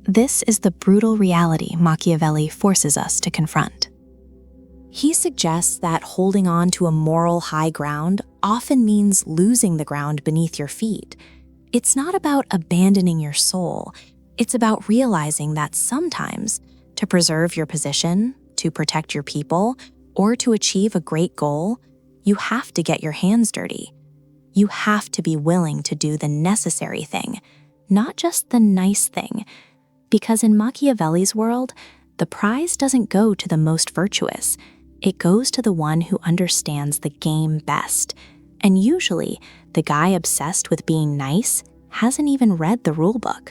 This is the brutal reality Machiavelli forces us to confront. He suggests that holding on to a moral high ground often means losing the ground beneath your feet. It's not about abandoning your soul. It's about realizing that sometimes, to preserve your position, to protect your people, or to achieve a great goal, you have to get your hands dirty. You have to be willing to do the necessary thing, not just the nice thing. Because in Machiavelli's world, the prize doesn't go to the most virtuous. it goes to the one who understands the game best. And usually, the guy obsessed with being nice hasn't even read the rulebook.